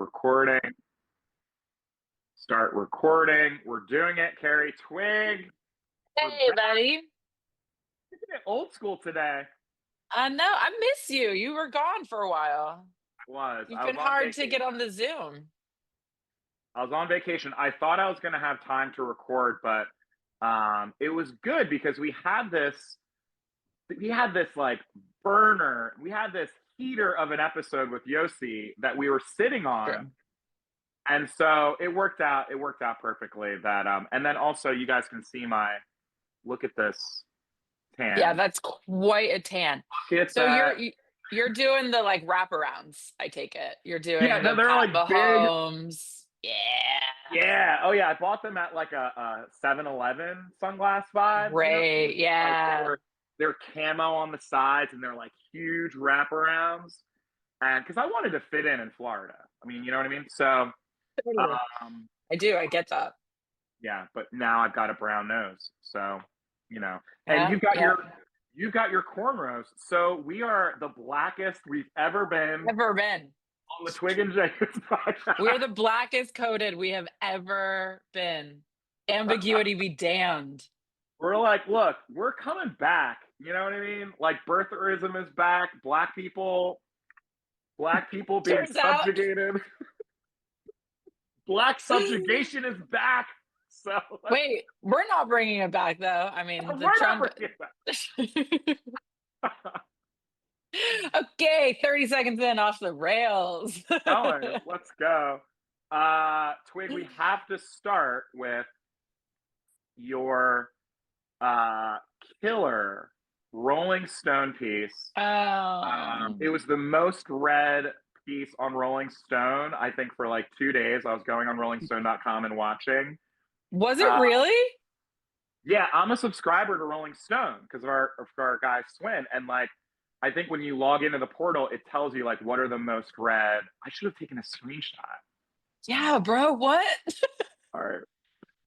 recording. Start recording. We're doing it, Carri. Twig. Hey, buddy. Old school today. I know. I miss you. You were gone for a while. I You've was been on hard to vacation. get on the Zoom. I was on vacation. I thought I was going to have time to record, but it was good because we had this like burner. We had this heater of an episode with Yossi that we were sitting on. True. And so it worked out perfectly that and then also you guys can see my look at this tan. Yeah, that's quite a tan. So you're doing the like wraparounds, I take it. You're doing the they're Pat like big. Mahomes. Yeah. Yeah. Oh yeah, I bought them at like a 7-Eleven sunglass vibe. Great. Yeah. Like they're camo on the sides and they're like huge wraparounds. And because I wanted to fit in Florida. I mean, you know what I mean? So Totally. I do. I get that. yeah, but now I've got a brown nose. So, and Yeah, you've got your cornrows. So we are the blackest we've ever been on the Twig and Jenkins podcast. We're the blackest coated we have ever been. Ambiguity be damned. We're like, look, we're coming back. You know what I mean? Like birtherism is back. Black people being subjugated. Black subjugation is back. So wait, we're not bringing it back though. I mean, the Trump. Okay, 30 seconds in, off the rails. Let's go. Twig, we have to start with your killer Rolling Stone piece. It was the most read piece on Rolling Stone, I think, for like 2 days. I was going on rollingstone.com and watching. Was it really? Yeah, I'm a subscriber to Rolling Stone because of our guy Swin. And like, I think when you log into the portal, it tells you like what are the most read. I should have taken a screenshot. Yeah, bro. What? All right.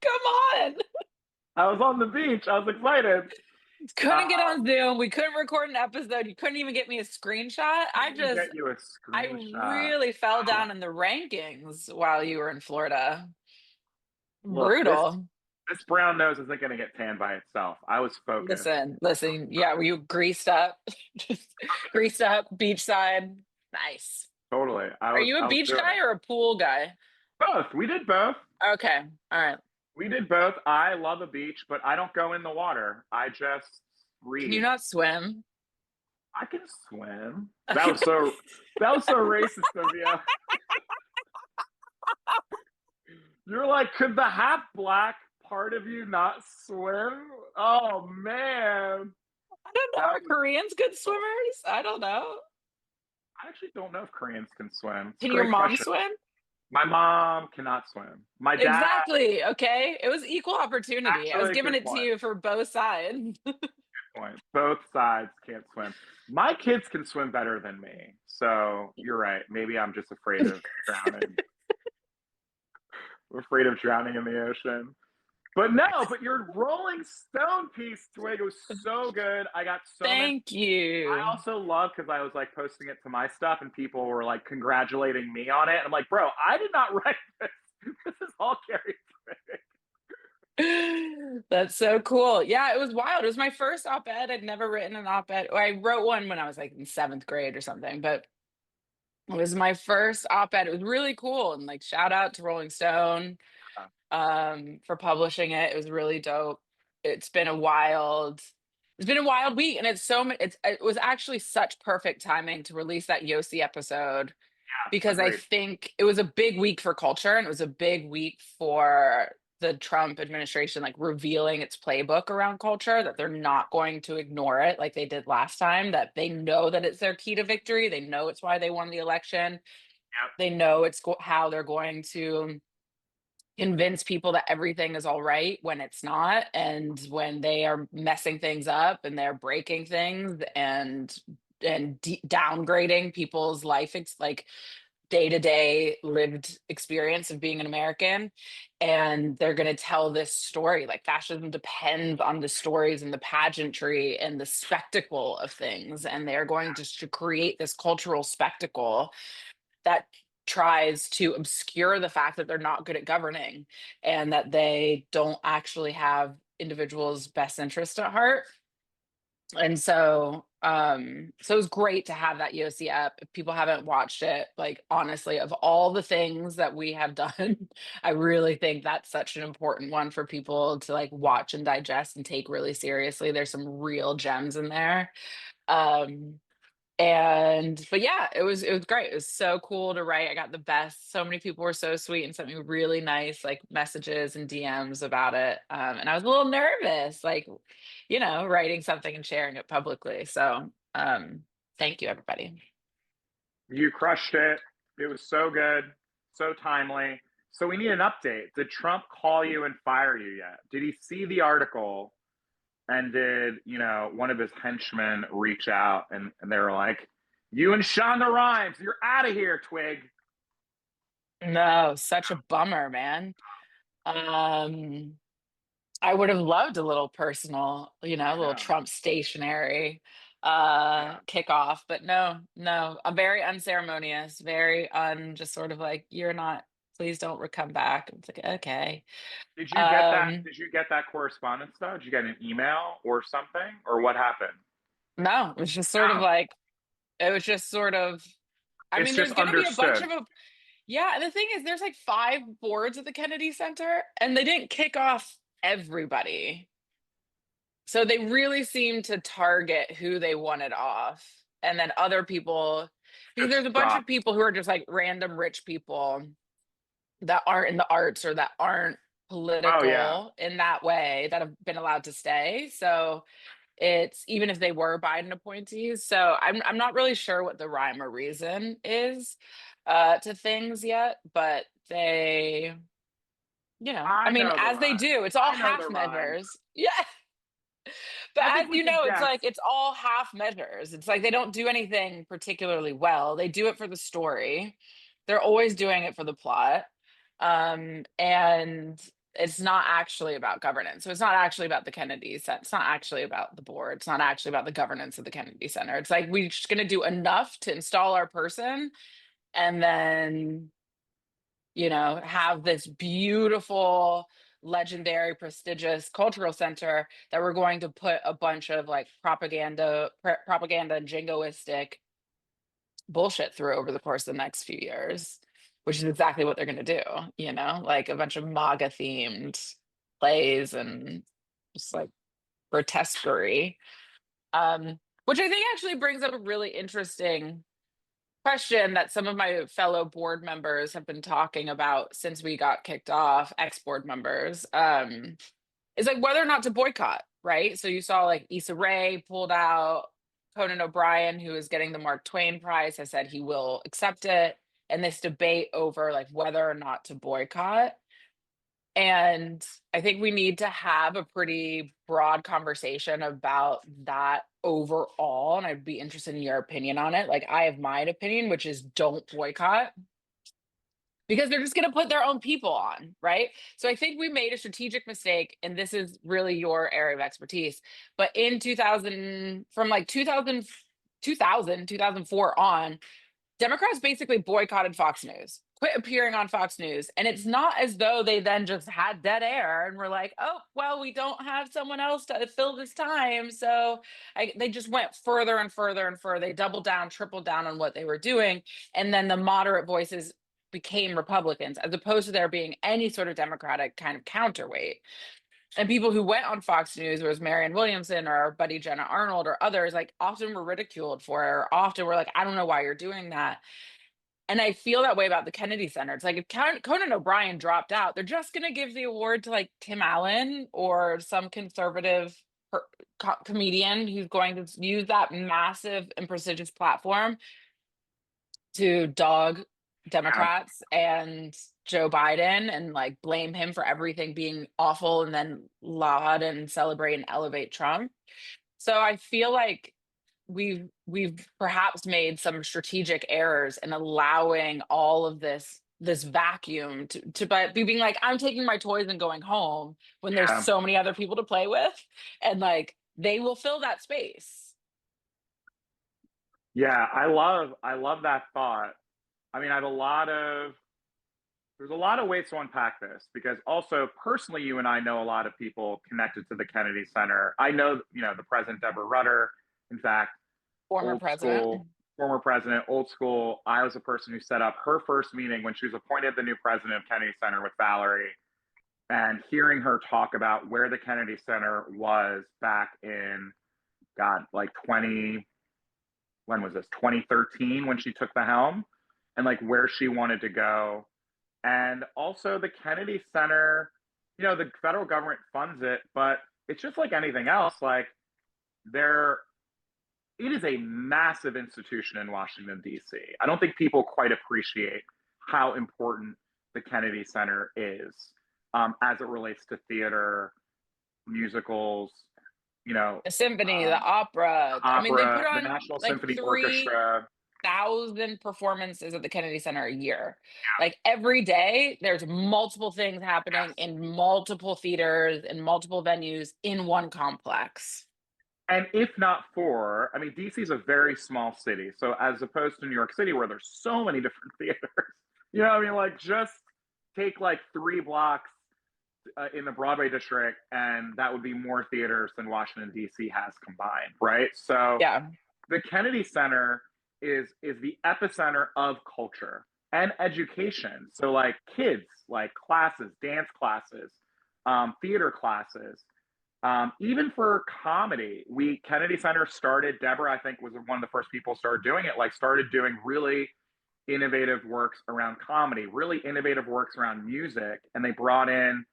Come on. I was on the beach. I was excited. Couldn't get on Zoom. We couldn't record an episode. You couldn't even get me a screenshot. Get you a screenshot. I really fell down in the rankings while you were in Florida. Look, brutal. This brown nose isn't going to get tanned by itself. I was focused. Listen. Yeah, were you greased up? Greased up, beachside. Nice. Totally. Are you a beach guy or a pool guy? Both. We did both. Okay. All right. We did both. I love a beach, but I don't go in the water. I just read. Can you not swim? I can swim. That was so racist of you. You're like, could the half black part of you not swim? Oh man. I don't know. Are Koreans good swimmers? I don't know. I actually don't know if Koreans can swim. Can your mom swim? My mom cannot swim. My dad. Exactly. Okay. It was equal opportunity. Actually, I was giving it to you for both sides. Good point. Both sides can't swim. My kids can swim better than me. So you're right. Maybe I'm just afraid of drowning. I'm afraid of drowning in the ocean. But your Rolling Stone piece, Twig, was so good. I got so Thank you. I also love because I was like posting it to my stuff and people were like congratulating me on it. I'm like, bro, I did not write this. This is all Carri Twig. That's so cool. Yeah, it was wild. It was my first op-ed. I'd never written an op-ed. I wrote one when I was like in 7th grade or something, but it was my first op-ed. It was really cool. And like, shout out to Rolling Stone for publishing it. It was really dope. It's been a wild week, and it was actually such perfect timing to release that Yossi episode because I think it was a big week for culture, and it was a big week for the Trump administration, like revealing its playbook around culture, that they're not going to ignore it like they did last time, that they know that it's their key to victory. They know it's why they won the election. Yep. They know it's how they're going to convince people that everything is all right when it's not, and when they are messing things up and they're breaking things and downgrading people's life, like day-to-day lived experience of being an American. And they're going to tell this story. Like, fascism depends on the stories and the pageantry and the spectacle of things, and they're going to create this cultural spectacle that tries to obscure the fact that they're not good at governing and that they don't actually have individuals' best interest at heart. And so it was great to have that USC up. If people haven't watched it, like honestly, of all the things that we have done, I really think that's such an important one for people to like watch and digest and take really seriously. There's some real gems in there. Um but yeah, it was great. It was so cool to write. I got the best. So many people were so sweet and sent me really nice like messages and DMs about it. And I was a little nervous, like, writing something and sharing it publicly. So thank you, everybody. You crushed it. It was so good, so timely. So we need an update. Did Trump call you and fire you yet? Did he see the article? And did, one of his henchmen reach out and they were like, you and Shonda Rhimes, you're out of here, Twig. No, such a bummer, man. Um I would have loved a little personal, a I little know. Trump stationary Yeah. kickoff, but no, I'm very unceremonious, very just sort of like, you're not, please don't come back. It's like, okay. Did you get that? Um, Did you get that correspondence though? Did you get an email or something, or what happened? no, it was just sort of No, like, it was just sort of, I it's mean, there's just going to be a bunch understood. of, yeah. And the thing is, there's like 5 boards at the Kennedy Center and they didn't kick off everybody. So they really seem to target who they wanted off. And then other people, because Just there's a bunch of dropped. people who are just like random rich people that aren't in the arts or that aren't Oh yeah. political in that way that have been allowed to stay. So it's even if they were Biden appointees. So I'm not really sure what the rhyme or reason is to things yet, but they, I I mean, know the as they rhyme. do, it's all I know half the rhyme. measures. Yeah. But I as think we you could know, it's guess. like it's all half measures. It's like they don't do anything particularly well. They do it for the story. They're always doing it for the plot. And it's not actually about governance. So it's not actually about the Kennedy Center. It's not actually about the board. It's not actually about the governance of the Kennedy Center. It's like we're just gonna do enough to install our person and then have this beautiful, legendary, prestigious cultural center that we're going to put a bunch of like propaganda and jingoistic bullshit through over the course of the next few years, which is exactly what they're going to do, like a bunch of MAGA themed plays and just like grotesquerie. Which I think actually brings up a really interesting question that some of my fellow board members have been talking about since we got kicked off, ex-board members, is like whether or not to boycott, right? So you saw like Issa Rae pulled out, Conan O'Brien, who is getting the Mark Twain Prize, has said he will accept it, and this debate over like whether or not to boycott. And I think we need to have a pretty broad conversation about that overall. And I'd be interested in your opinion on it. Like, I have my opinion, which is don't boycott because they're just going to put their own people on, right? So I think we made a strategic mistake, and this is really your area of expertise. But in 2000, from like 2004 on, Democrats basically boycotted Fox News, quit appearing on Fox News. And it's not as though they then just had dead air and were like, oh, well, we don't have someone else to fill this time. So they just went further and further and further. They doubled down, tripled down on what they were doing. And then the moderate voices became Republicans, as opposed to there being any sort of Democratic kind of counterweight. And people who went on Fox News, was Marianne Williamson or our buddy Jenna Arnold or others, like often were ridiculed for it, or often were like, I don't know why you're doing that. And I feel that way about the Kennedy Center. It's like if Conan O'Brien dropped out, they're just going to give the award to like Tim Allen or some conservative comedian who's going to use that massive and prestigious platform to dog Yeah. Democrats and Joe Biden and like blame him for everything being awful and then laud and celebrate and elevate Trump. So I feel like we've perhaps made some strategic errors in allowing all of this vacuum to by being like, I'm taking my toys and going home when there's Yeah. so many other people to play with, and like they will fill that space. Yeah. I love that thought. I mean, there's a lot of ways to unpack this because also personally, you and I know a lot of people connected to the Kennedy Center. I know, the president, Deborah Rutter, in fact, Former old president. school, former president, old school. I was the person who set up her first meeting when she was appointed the new president of Kennedy Center with Valerie, and hearing her talk about where the Kennedy Center was back in, God, like 2013 when she took the helm, and like where she wanted to go. And also the Kennedy Center, the federal government funds it, but it's just like anything else. Like there, it is a massive institution in Washington, D.C. I don't think people quite appreciate how important the Kennedy Center is as it relates to theater, musicals, The symphony, the opera. I mean, they put opera, the on National like Symphony three Orchestra. thousand performances at the Kennedy Center a year. Like every day, there's multiple things happening Yes. in multiple theaters and multiple venues in one complex. And if not for, I mean, DC is a very small city. So as opposed to New York City, where there's so many different theaters, what I mean? Like just take like 3 blocks in the Broadway district, and that would be more theaters than Washington, D.C. has combined, right? So Yeah. the Kennedy Center is the epicenter of culture and education. So like kids, like classes, dance classes, theater classes, even for comedy. Kennedy Center started. Deborah, I think, was one of the first people started doing it. Like started doing really innovative works around comedy, really innovative works around music, and they brought in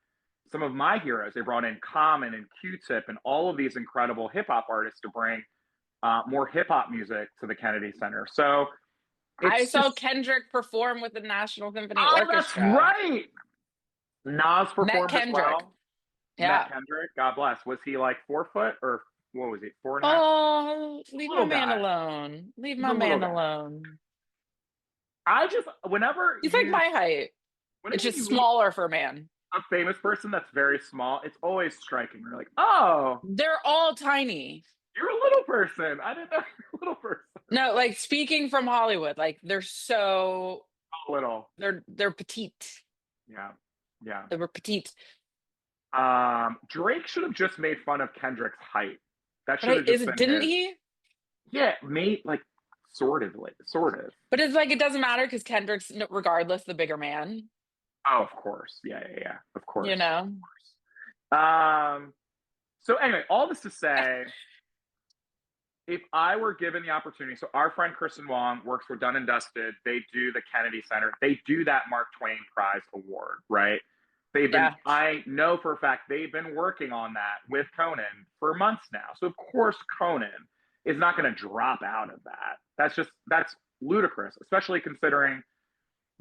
some of my heroes. They brought in Common and Q-Tip and all of these incredible hip hop artists to bring more hip hop music to the Kennedy Center. So I it's saw just, Kendrick perform with the National Symphony oh, that's Orchestra. right. Nas Met performed as Kendrick. well. Met Yeah. Kendrick. God bless. Was he like 4 foot or what was he? 4.5? Oh, leave my Little man guy. alone. Leave He's my a little man guy. alone. I just He's like my height. It's whenever just you meet smaller for a man. a famous person that's very small, it's always striking. You're like, oh, They're all tiny. you're a little person. I didn't know you're a little person. No, like speaking from Hollywood, like they're so A little. they're petite. Yeah. Yeah. They were petite. Drake should have just made fun of Kendrick's height. That But should have just been didn't his. he? Yeah, made like sort of. But it's like it doesn't matter because Kendrick's regardless the bigger man. Oh, of course. Yeah. Of course. You know? So anyway, all this to say, if I were given the opportunity, so our friend Kristen Wong works for Dun and Dusted. They do the Kennedy Center. They do that Mark Twain Prize Award, right? Yeah. I know for a fact they've been working on that with Conan for months now. So of course Conan is not going to drop out of that. That's ludicrous, especially considering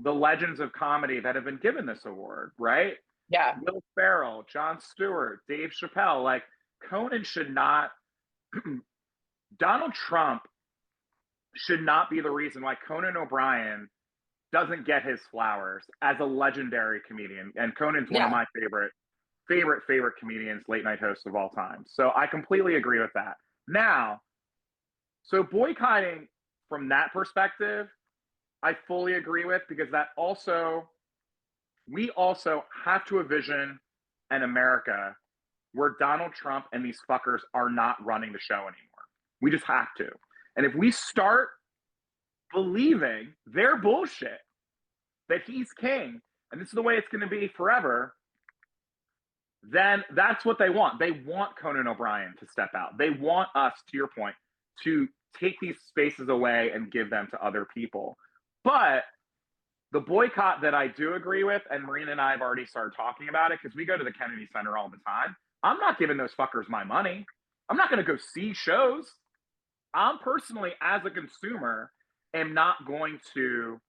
the legends of comedy that have been given this award, right? Yeah. Will Ferrell, Jon Stewart, Dave Chappelle. Like Conan should not. Donald Trump should not be the reason why Conan O'Brien doesn't get his flowers as a legendary comedian. And Conan's one of my favorite comedians, late night hosts of all time. So I completely agree with that. Now, so boycotting from that perspective, I fully agree with, because we also have to envision an America where Donald Trump and these fuckers are not running the show anymore. We just have to. And if we start believing their bullshit that he's king and this is the way it's going to be forever, then that's what they want. They want Conan O'Brien to step out. They want us, to your point, to take these spaces away and give them to other people. But the boycott that I do agree with, and Marina and I have already started talking about it because we go to the Kennedy Center all the time. I'm not giving those fuckers my money. I'm not going to go see shows. I'm personally, as a consumer, am not going to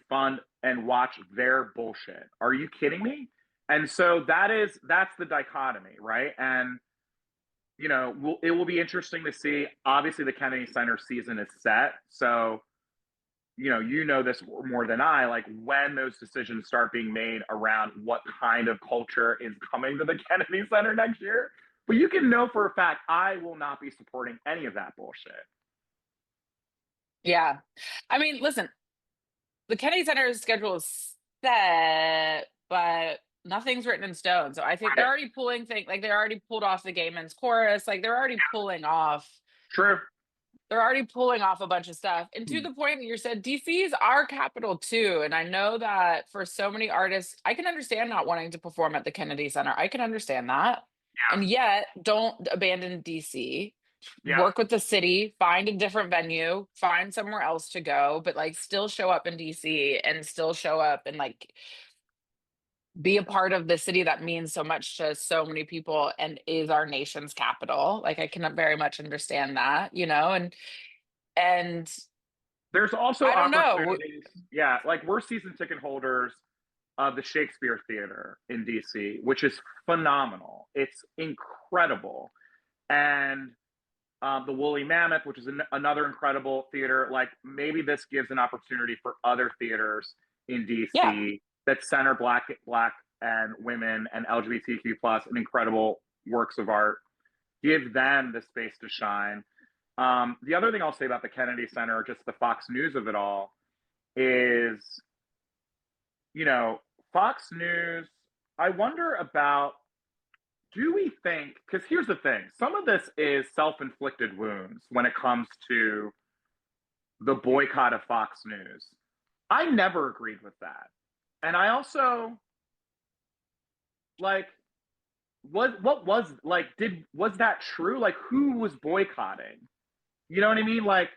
fund and watch their bullshit. Are you kidding me? And so that's the dichotomy, right? And it will be interesting to see. Obviously, the Kennedy Center season is set, so you know this more than I. Like when those decisions start being made around what kind of culture is coming to the Kennedy Center next year. But you can know for a fact I will not be supporting any of that bullshit. Yeah. I mean, listen, the Kennedy Center's schedule is set, but nothing's written in stone. So I think they're Right. already pulling things, like they already pulled off the gay men's chorus. Like they're already pulling off, True. they're already pulling off a bunch of stuff. And to the point that you said, DC is our capital too. And I know that for so many artists, I can understand not wanting to perform at the Kennedy Center. I can understand that. And Yeah. yet, don't abandon DC. Yeah. Work with the city, find a different venue, find somewhere else to go, but like still show up in DC and still show up and like be a part of the city that means so much to so many people and is our nation's capital. Like I can very much understand that, you know, and There's also I don't know. opportunities. Yeah, like we're season ticket holders of the Shakespeare Theater in DC, which is phenomenal. It's incredible. And the Woolly Mammoth, which is another incredible theater. Like maybe this gives an opportunity for other theaters in Yeah. DC that center black and women and LGBTQ plus and incredible works of art. Give them the space to shine. The other thing I'll say about the Kennedy Center, just the Fox News of it all, is, you know, Fox News. I wonder about, do we think, because here's the thing, some of this is self-inflicted wounds when it comes to the boycott of Fox News. I never agreed with that. And I also like, what was like, was that true? Like who was boycotting? You know what I mean? Like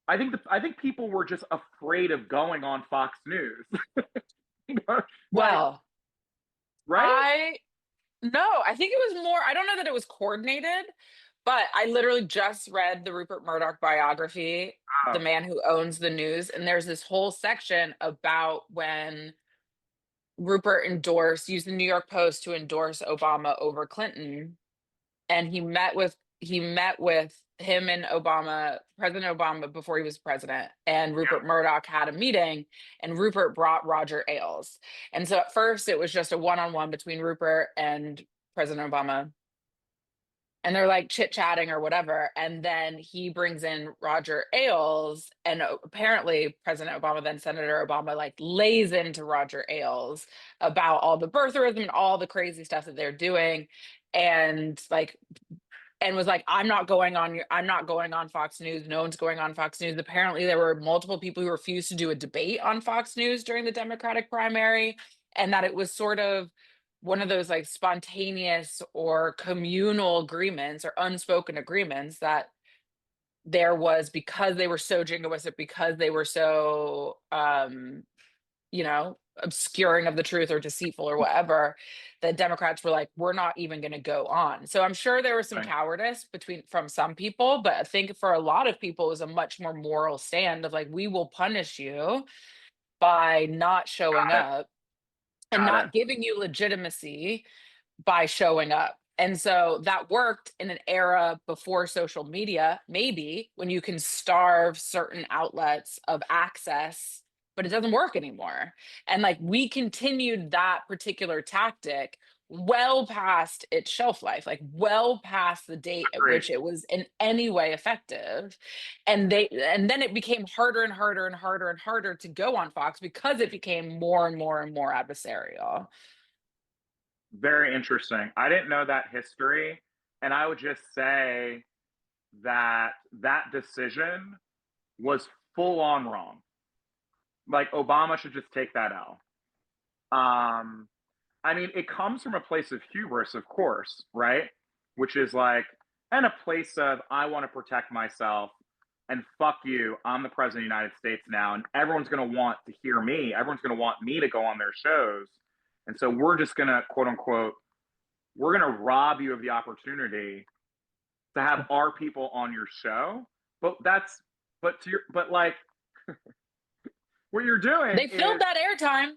I think people were just afraid of going on Fox News. You know? Like, Well, right? I no, I think it was more, I don't know that it was coordinated, but I literally just read the Rupert Murdoch biography, The Oh, Man Who Owns the News, and there's this whole section about when Rupert used the New York Post to endorse Obama over Clinton, and he met with him and Obama, President Obama, before he was president, and Rupert Murdoch had a meeting, and Rupert brought Roger Ailes. And so at first it was just a one-on-one between Rupert and President Obama, and they're like chit-chatting or whatever, and then he brings in Roger Ailes, and apparently President Obama, then Senator Obama, like lays into Roger Ailes about all the birtherism and all the crazy stuff that they're doing, and like, and was like, I'm not going on Fox News. No one's going on Fox News. Apparently there were multiple people who refused to do a debate on Fox News during the Democratic primary, and that it was sort of one of those like spontaneous or communal agreements or unspoken agreements that there was, because they were so jingoistic, because they were so you know, obscuring of the truth or deceitful or whatever, the Democrats were like, we're not even going to go on. So I'm sure there was some right. cowardice from some people, but I think for a lot of people, it was a much more moral stand of like, we will punish you by not showing Got it. up and Got it. not giving you legitimacy by showing up. And so that worked in an era before social media, maybe when you can starve certain outlets of access, but it doesn't work anymore. And like we continued that particular tactic well past its shelf life, like well past the date at Agreed. which it was in any way effective. And then it became harder and harder and harder and harder to go on Fox because it became more and more and more adversarial. Very interesting. I didn't know that history. And I would just say that that decision was full on wrong. Like Obama should just take that L. Um, I mean, it comes from a place of hubris, of course, right? Which is like, and a place of, I want to protect myself and fuck you, I'm the president of the United States now, and everyone's going to want to hear me. Everyone's going to want me to go on their shows. And so we're just going to, quote unquote, we're going to rob you of the opportunity to have our people on your show. But that's, but like, what you're doing They filled is, that airtime.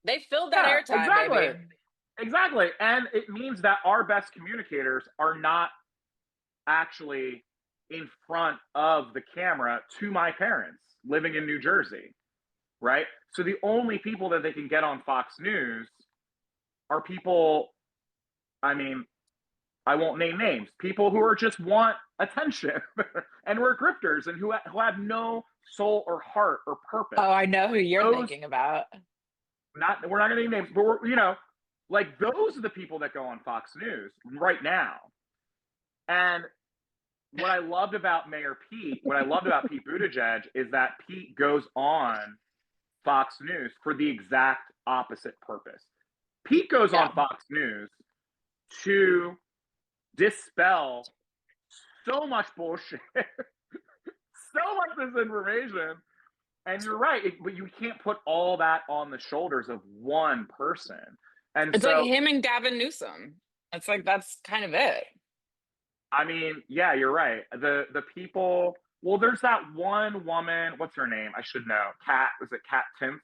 They filled that yeah, airtime, exactly. baby. Exactly. And it means that our best communicators are not actually in front of the camera to my parents living in New Jersey, right? So the only people that they can get on Fox News are people, I mean, I won't name names, people who are just want attention and were grifters and who have no soul or heart or purpose. Oh, I know who you're Those, thinking about. we're not going to name names, but we're, like those are the people that go on Fox News right now. And what I loved about Pete Buttigieg is that Pete goes on Fox News for the exact opposite purpose. Pete goes on Fox News to dispel so much bullshit, so much misinformation. And you're right, but you can't put all that on the shoulders of one person. And It's so, like him and Gavin Newsom. It's like that's kind of it. I mean, yeah, you're right. The people. Well, there's that one woman. What's her name? I should know. Was it Kat Timpf?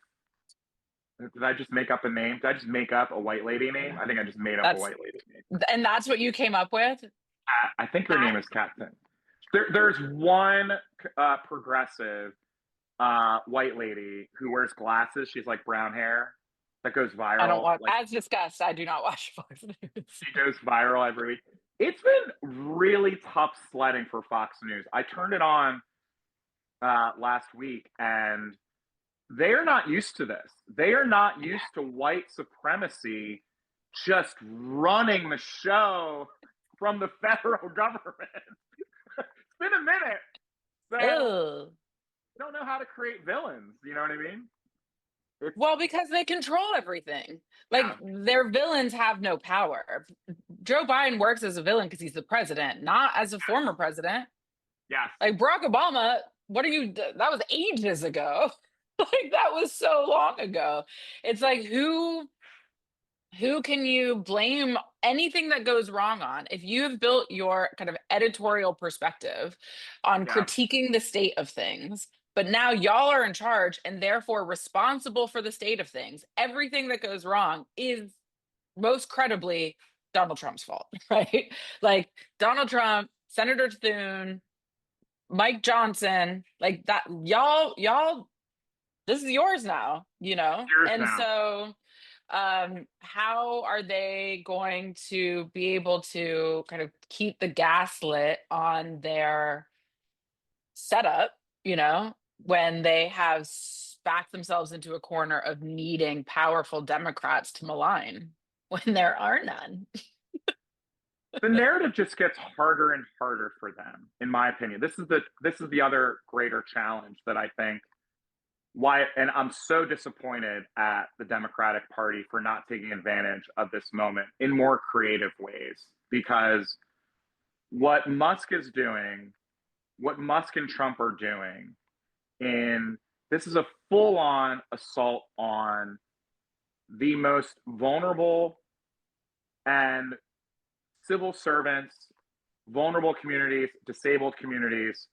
Did I just make up a name? Did I just make up a white lady name? I think I just made up a white lady name. And that's what you came up with? I think her name is Kat Timpf. There's one progressive white lady who wears glasses. She's like brown hair that goes viral. I don't watch. As discussed, I do not watch Fox News. She goes viral every week. It's been really tough sledding for Fox News. I turned it on last week, and they're not used to this. They are not used to white supremacy just running the show from the federal government. It's been a minute. So don't know how to create villains. You know what I mean? Well, because they control everything. Like their villains have no power. Joe Biden works as a villain because he's the president, not as a former president. Yes. Like Barack Obama, that was ages ago. Like that was so long ago. It's like who can you blame anything that goes wrong on if you have built your kind of editorial perspective on critiquing the state of things, but now y'all are in charge and therefore responsible for the state of things. Everything that goes wrong is most credibly Donald Trump's fault, right? Like Donald Trump, Senator Thune, Mike Johnson, like that, y'all, this is yours now, So how are they going to be able to kind of keep the gas lit on their setup, when they have backed themselves into a corner of needing powerful Democrats to malign when there are none? The narrative just gets harder and harder for them, in my opinion. This is the other greater challenge that I think and I'm so disappointed at the Democratic Party for not taking advantage of this moment in more creative ways, because what Musk is doing, what Musk and Trump are doing, this is a full-on assault on the most vulnerable and civil servants, vulnerable communities, disabled communities,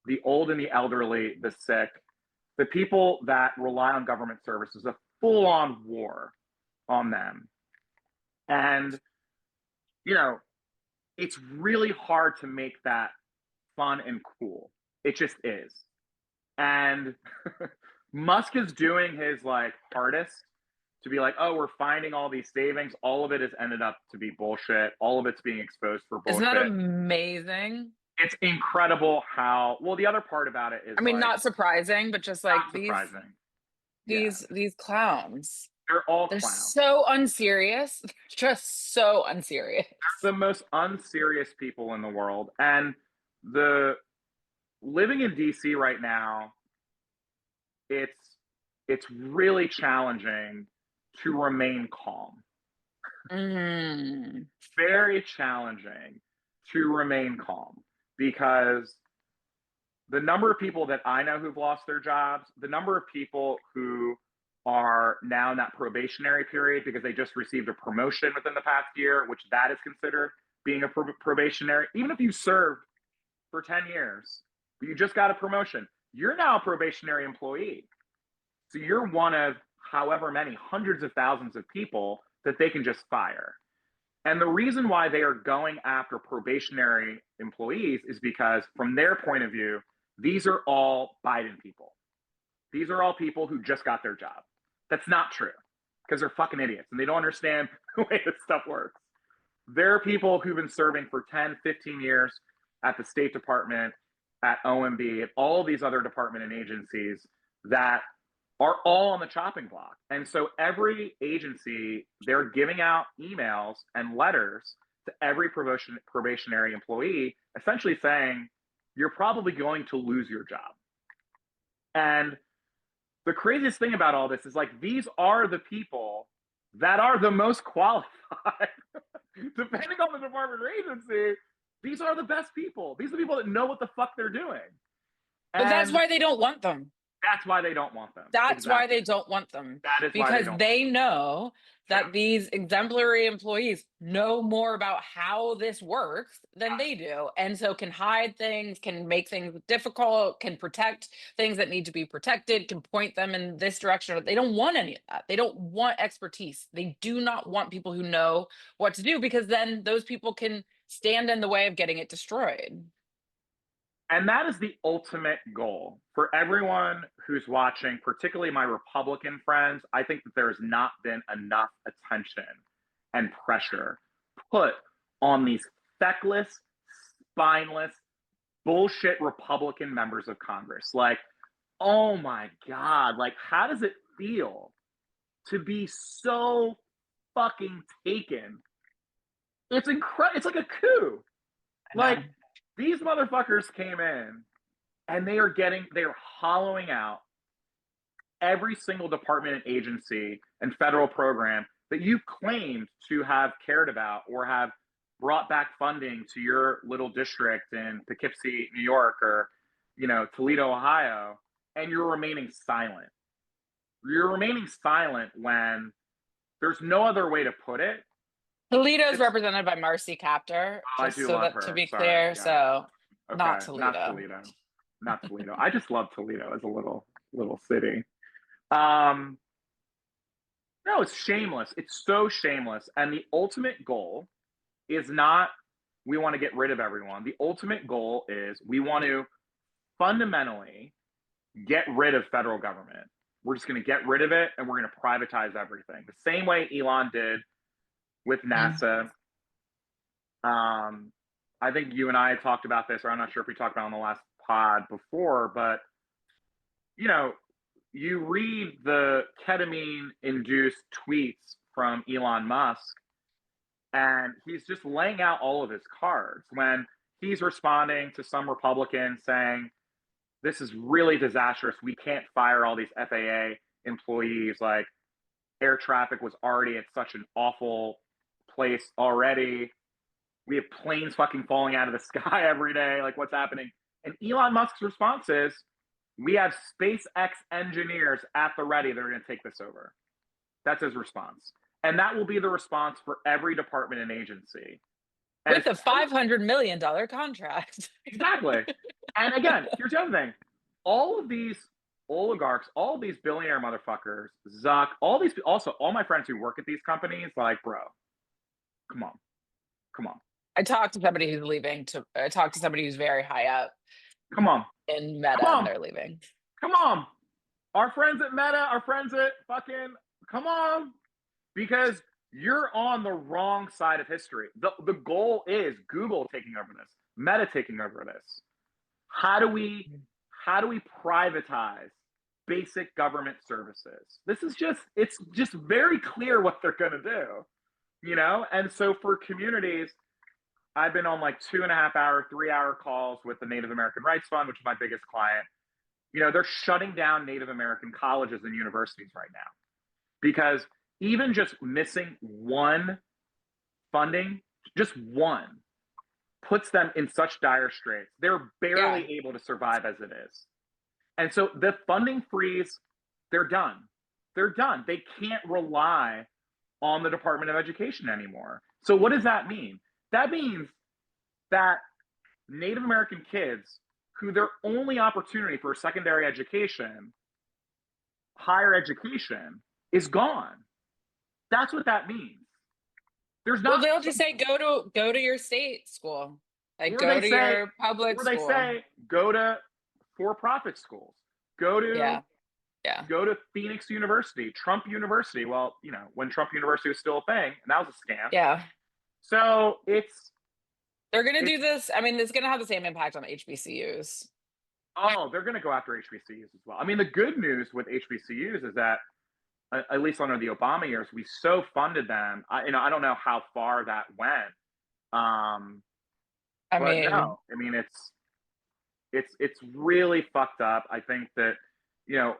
the old and the elderly, the sick, the people that rely on government services, a full-on war on them. And, it's really hard to make that fun and cool. It just is. And Musk is doing his hardest to be like, oh, we're finding all these savings. All of it has ended up to be bullshit. All of it's being exposed for bullshit. Isn't that amazing? It's incredible how, well, the other part about it is, not surprising, but just like these clowns. They're all They're clowns. so unserious. They're just so unserious. They're the most unserious people in the world. And living in DC right now, it's really challenging to remain calm. Very challenging to remain calm, because the number of people that I know who've lost their jobs, the number of people who are now in that probationary period because they just received a promotion within the past year, which that is considered being a probationary, even if you served for 10 years, but you just got a promotion, you're now a probationary employee. So you're one of however many hundreds of thousands of people that they can just fire. And the reason why they are going after probationary employees is because, from their point of view, these are all Biden people. These are all people who just got their job. That's not true, because they're fucking idiots and they don't understand the way this stuff works. There are people who've been serving for 10, 15 years at the State Department, at OMB, at all these other department and agencies that are all on the chopping block. And so every agency, they're giving out emails and letters to every probationary employee, essentially saying, you're probably going to lose your job. And the craziest thing about all this is like, these are the people that are the most qualified. Depending on the department or agency, these are the best people. These are the people that know what the fuck they're doing. But that's why they don't want them. That's why they don't want them. That's why they don't want them. That is because why they know that these exemplary employees know more about how this works than they do. And so can hide things, can make things difficult, can protect things that need to be protected, can point them in this direction. They don't want any of that. They don't want expertise. They do not want people who know what to do, because then those people can stand in the way of getting it destroyed. And that is the ultimate goal for everyone who's watching, particularly my Republican friends. I think that there's not been enough attention and pressure put on these feckless, spineless, bullshit Republican members of Congress. Like, oh my God, like, how does it feel to be so fucking taken? It's incredible. It's like a coup. Like, these motherfuckers came in and they are hollowing out every single department and agency and federal program that you've claimed to have cared about or have brought back funding to your little district in Poughkeepsie, New York, or, you know, Toledo, Ohio, and you're remaining silent. You're remaining silent when there's no other way to put it. Toledo is represented by Marcy Kaptur, just so that to be clear. Yeah. So okay. Not Toledo. Not Toledo. I just love Toledo as a little city. No, it's shameless. It's so shameless. And the ultimate goal is not we want to get rid of everyone. The ultimate goal is we want to fundamentally get rid of federal government. We're just going to get rid of it and we're going to privatize everything. The same way Elon did with NASA. I think you and I talked about this, or I'm not sure if we talked about it on the last pod before, but, you know, you read the ketamine-induced tweets from Elon Musk, and he's just laying out all of his cards when he's responding to some Republican saying, this is really disastrous. We can't fire all these FAA employees. Like, air traffic was already at such an awful place already. We have planes fucking falling out of the sky every day. Like, what's happening? And Elon Musk's response is, we have SpaceX engineers at the ready that are going to take this over. That's his response. And that will be the response for every department and agency. And with a $500 million contract. Exactly. And again, here's the other thing. All of these oligarchs, all of these billionaire motherfuckers, Zuck, all my friends who work at these companies, like, bro, come on. I talked to somebody who's leaving. I talked to somebody who's very high up. Come on. In Meta, and they're leaving. Come on. Our friends at Meta, our friends at fucking, come on. Because you're on the wrong side of history. The goal is Google taking over this, Meta taking over this. How do we privatize basic government services? It's just very clear what they're going to do, you know? And so for communities, I've been on like 2.5 hour, 3 hour calls with the Native American Rights Fund, which is my biggest client. You know, they're shutting down Native American colleges and universities right now because even just missing one funding, just one, puts them in such dire straits. They're barely able to survive as it is. And so the funding freeze, they're done. They're done. They can't rely on the Department of Education anymore. So what does that mean? That means that Native American kids, who their only opportunity for a secondary education, higher education, is gone. That's what that means. There's not. Well, they'll just say go to your state school, like go to your public school. Or they say go to for-profit schools. Go to Phoenix University, Trump University. Well, you know, when Trump University was still a thing, and that was a scam. Yeah. So They're gonna it's do this. I mean, it's gonna have the same impact on HBCUs. oh, they're going to go after HBCUs as well. I mean, the good news with HBCUs is that at least under the Obama years, we so funded them. I don't know how far that went, um, I but mean, no, I mean it's really fucked up. I think that you know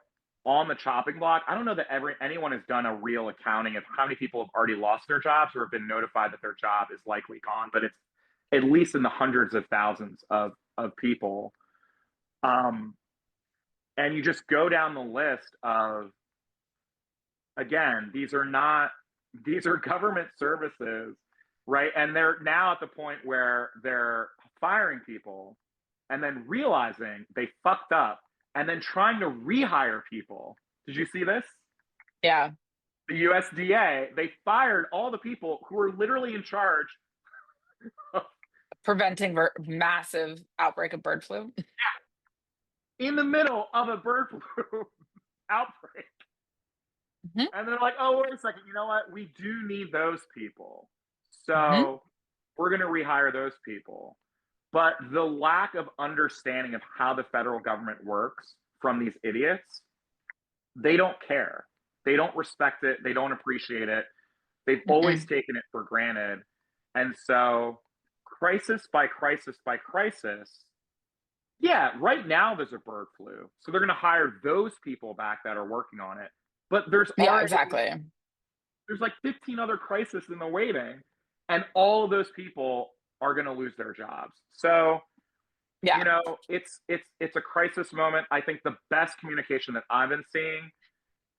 on the chopping block, I don't know that anyone has done a real accounting of how many people have already lost their jobs or have been notified that their job is likely gone, but it's at least in the hundreds of thousands of people. Um, and you just go down the list of again, these are government services, right? And they're now at the point where they're firing people and then realizing they fucked up and then trying to rehire people. Did you see this? yeah, The USDA, they fired all the people who were literally in charge preventing massive outbreak of bird flu. in the middle of a bird flu outbreak. Mhm, And they're like, oh, wait a second, you know what? We do need those people. mhm. So we're going to rehire those people. But the lack of understanding of how the federal government works from these idiots, they don't care. They don't respect it. They don't appreciate it. They've always Mm-mm. taken it for granted. And so, crisis by crisis by crisis, yeah, right now there's a bird flu. So they're going to hire those people back that are working on it. But Yeah, exactly. there's like 15 other crises in the waiting, and all of those people are going to lose their jobs. So Yeah. it's a crisis moment. I think the best communication that I've been seeing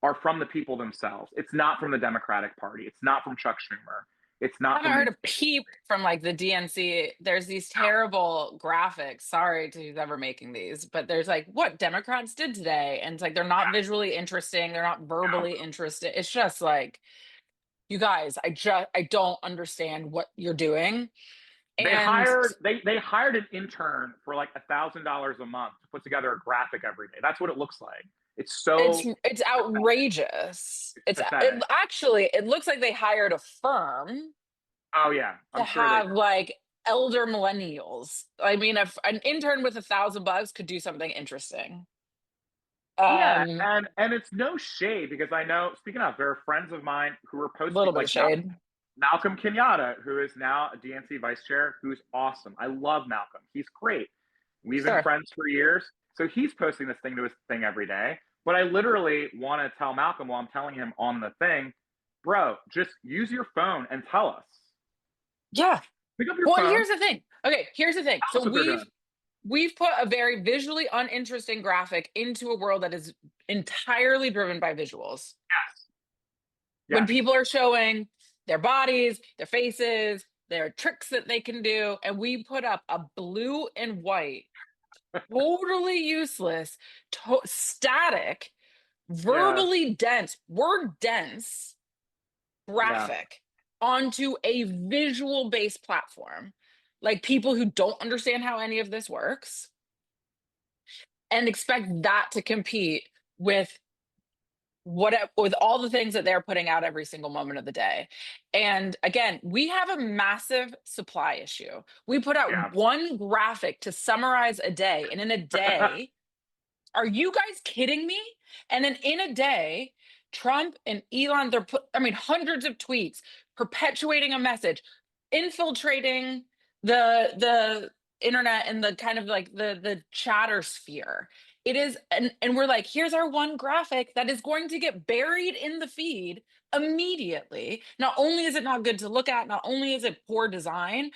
are from the people themselves. It's not from the Democratic Party. It's not from Chuck Schumer. It's I not haven't from heard these. a peep from like the DNC. There's these terrible graphics. Sorry to who's ever making these, but there's like what Democrats did today. And it's like they're not visually interesting, they're not verbally interested. It's just like, you guys, I don't understand what you're doing. And They hired an intern for like $1,000 a month to put together a graphic every day. That's what it looks like. It's so it's outrageous. it's It pathetic. actually it looks like they hired a firm Oh yeah, to I'm sure they have did. like elder millennials. I mean, if an intern with $1,000 could do something interesting. Yeah, Um, and it's no shade because I know. Speaking of, there are friends of mine who are a posting little bit like of shade. Malcolm Kenyatta, who is now a DNC vice chair, who's awesome. I love Malcolm. He's great. We've been Sure. friends for years. So he's posting this thing to his thing every day. But I literally want to tell Malcolm while I'm telling him on the thing, bro, just use your phone and tell us. Yeah. Pick up your Well, and phone, here's the thing. Okay, here's the thing. tell So us what they're doing. we've put a very visually uninteresting graphic into a world that is entirely driven by visuals. Yes. When Yes. people are showing their bodies, their faces, their tricks that they can do, and we put up a blue and white, totally useless, static, Yeah. verbally dense, word dense Yeah. graphic onto a visual based platform, like people who don't understand how any of this works, and expect that to compete with with all the things that they're putting out every single moment of the day. And again, we have a massive supply issue. We put out Yeah. one graphic to summarize a day, and in a day, are you guys kidding me? And then in a day, Trump and Elon, I mean, hundreds of tweets perpetuating a message, infiltrating the internet and the kind of like the chatter sphere. It is, and we're like, here's our one graphic that is going to get buried in the feed immediately. Not only is it not good to look at, not only is it poor design,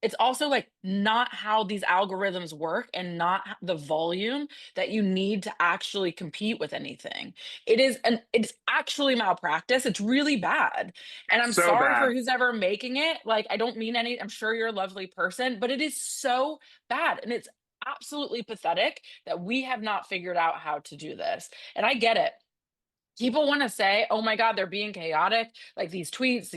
it's also like not how these algorithms work and not the volume that you need to actually compete with anything. It's actually malpractice. It's really bad. And I'm So sorry bad. for who's ever making it. Like, I don't mean any, I'm sure you're a lovely person, but it is so bad. And it's absolutely pathetic that we have not figured out how to do this. And I get it. People want to say, oh my God, they're being chaotic. Like these tweets,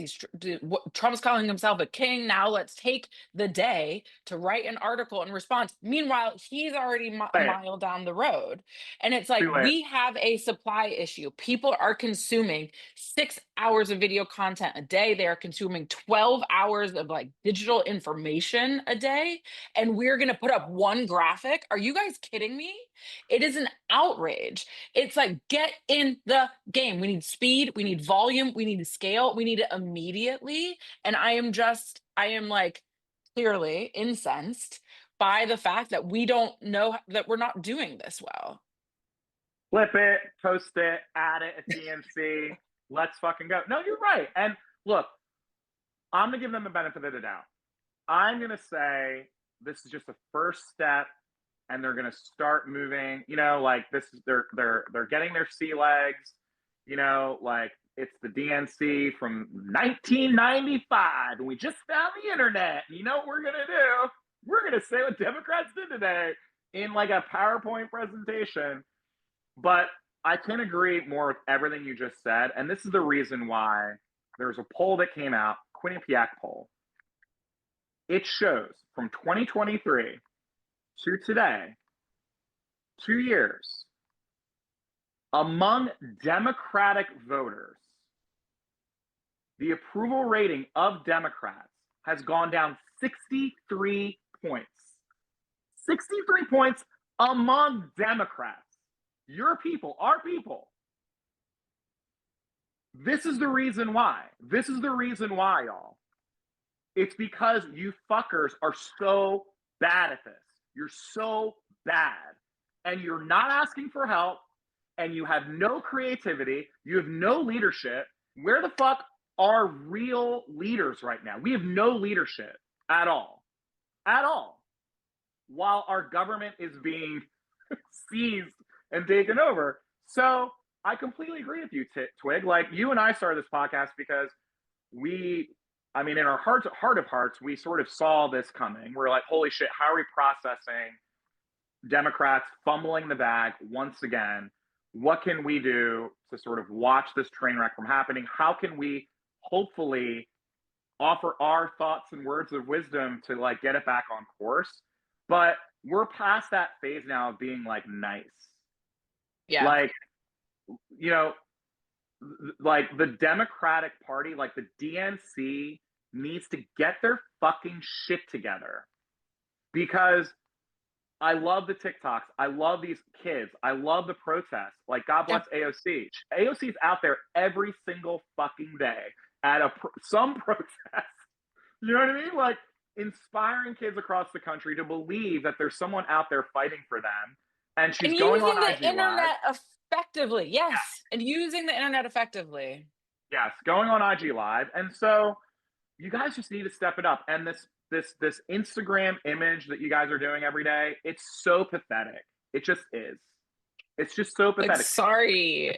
Trump's calling himself a king. Now let's take the day to write an article in response. Meanwhile, he's already a Say it. mile down the road. And it's like, Too late. we have a supply issue. People are consuming 6 hours of video content a day. They are consuming 12 hours of like digital information a day. And we're going to put up one graphic. Are you guys kidding me? It is an outrage. It's like, get in the game. We need speed. We need volume. We need scale. We need it immediately. And I am like clearly incensed by the fact that we don't know that we're not doing this well. Flip it, post it, add it at DNC. Let's fucking go. No, you're right. And look, I'm gonna give them the benefit of the doubt. I'm gonna say this is just a first step, and they're gonna start moving. You know, like this is they're getting their sea legs. You know, like it's the DNC from 1995, and we just found the internet. And you know what we're gonna do? We're gonna say what Democrats did today in like a PowerPoint presentation. But I can agree more with everything you just said. And this is the reason why there's a poll that came out, Quinnipiac poll. It shows from 2023 to today, 2 years, among Democratic voters, the approval rating of Democrats has gone down 63 points. 63 points among Democrats. Your people, our people. This is the reason why. This is the reason why, y'all. It's because you fuckers are so bad at this. You're so bad. And you're not asking for help. And you have no creativity. You have no leadership. Where the fuck are real leaders right now? We have no leadership at all. At all. While our government is being seized and taken over. So I completely agree with you, Twig. Like, you and I started this podcast because in our heart of hearts, we sort of saw this coming. We're like, holy shit, how are we processing Democrats fumbling the bag once again? What can we do to sort of watch this train wreck from happening? How can we hopefully offer our thoughts and words of wisdom to like get it back on course? But we're past that phase now of being like nice. Yeah. Like, you know, like the Democratic Party, like the DNC needs to get their fucking shit together. Because I love the TikToks. I love these kids. I love the protests. Like, God bless AOC. AOC's out there every single fucking day at some protest. You know what I mean? Like, inspiring kids across the country to believe that there's someone out there fighting for them. And she's going on IG the internet Live. effectively. Yes. And using the internet effectively. Yes, going on IG Live. And so you guys just need to step it up. And this Instagram image that you guys are doing every day, it's so pathetic. It just is. It's just so pathetic. Like, sorry,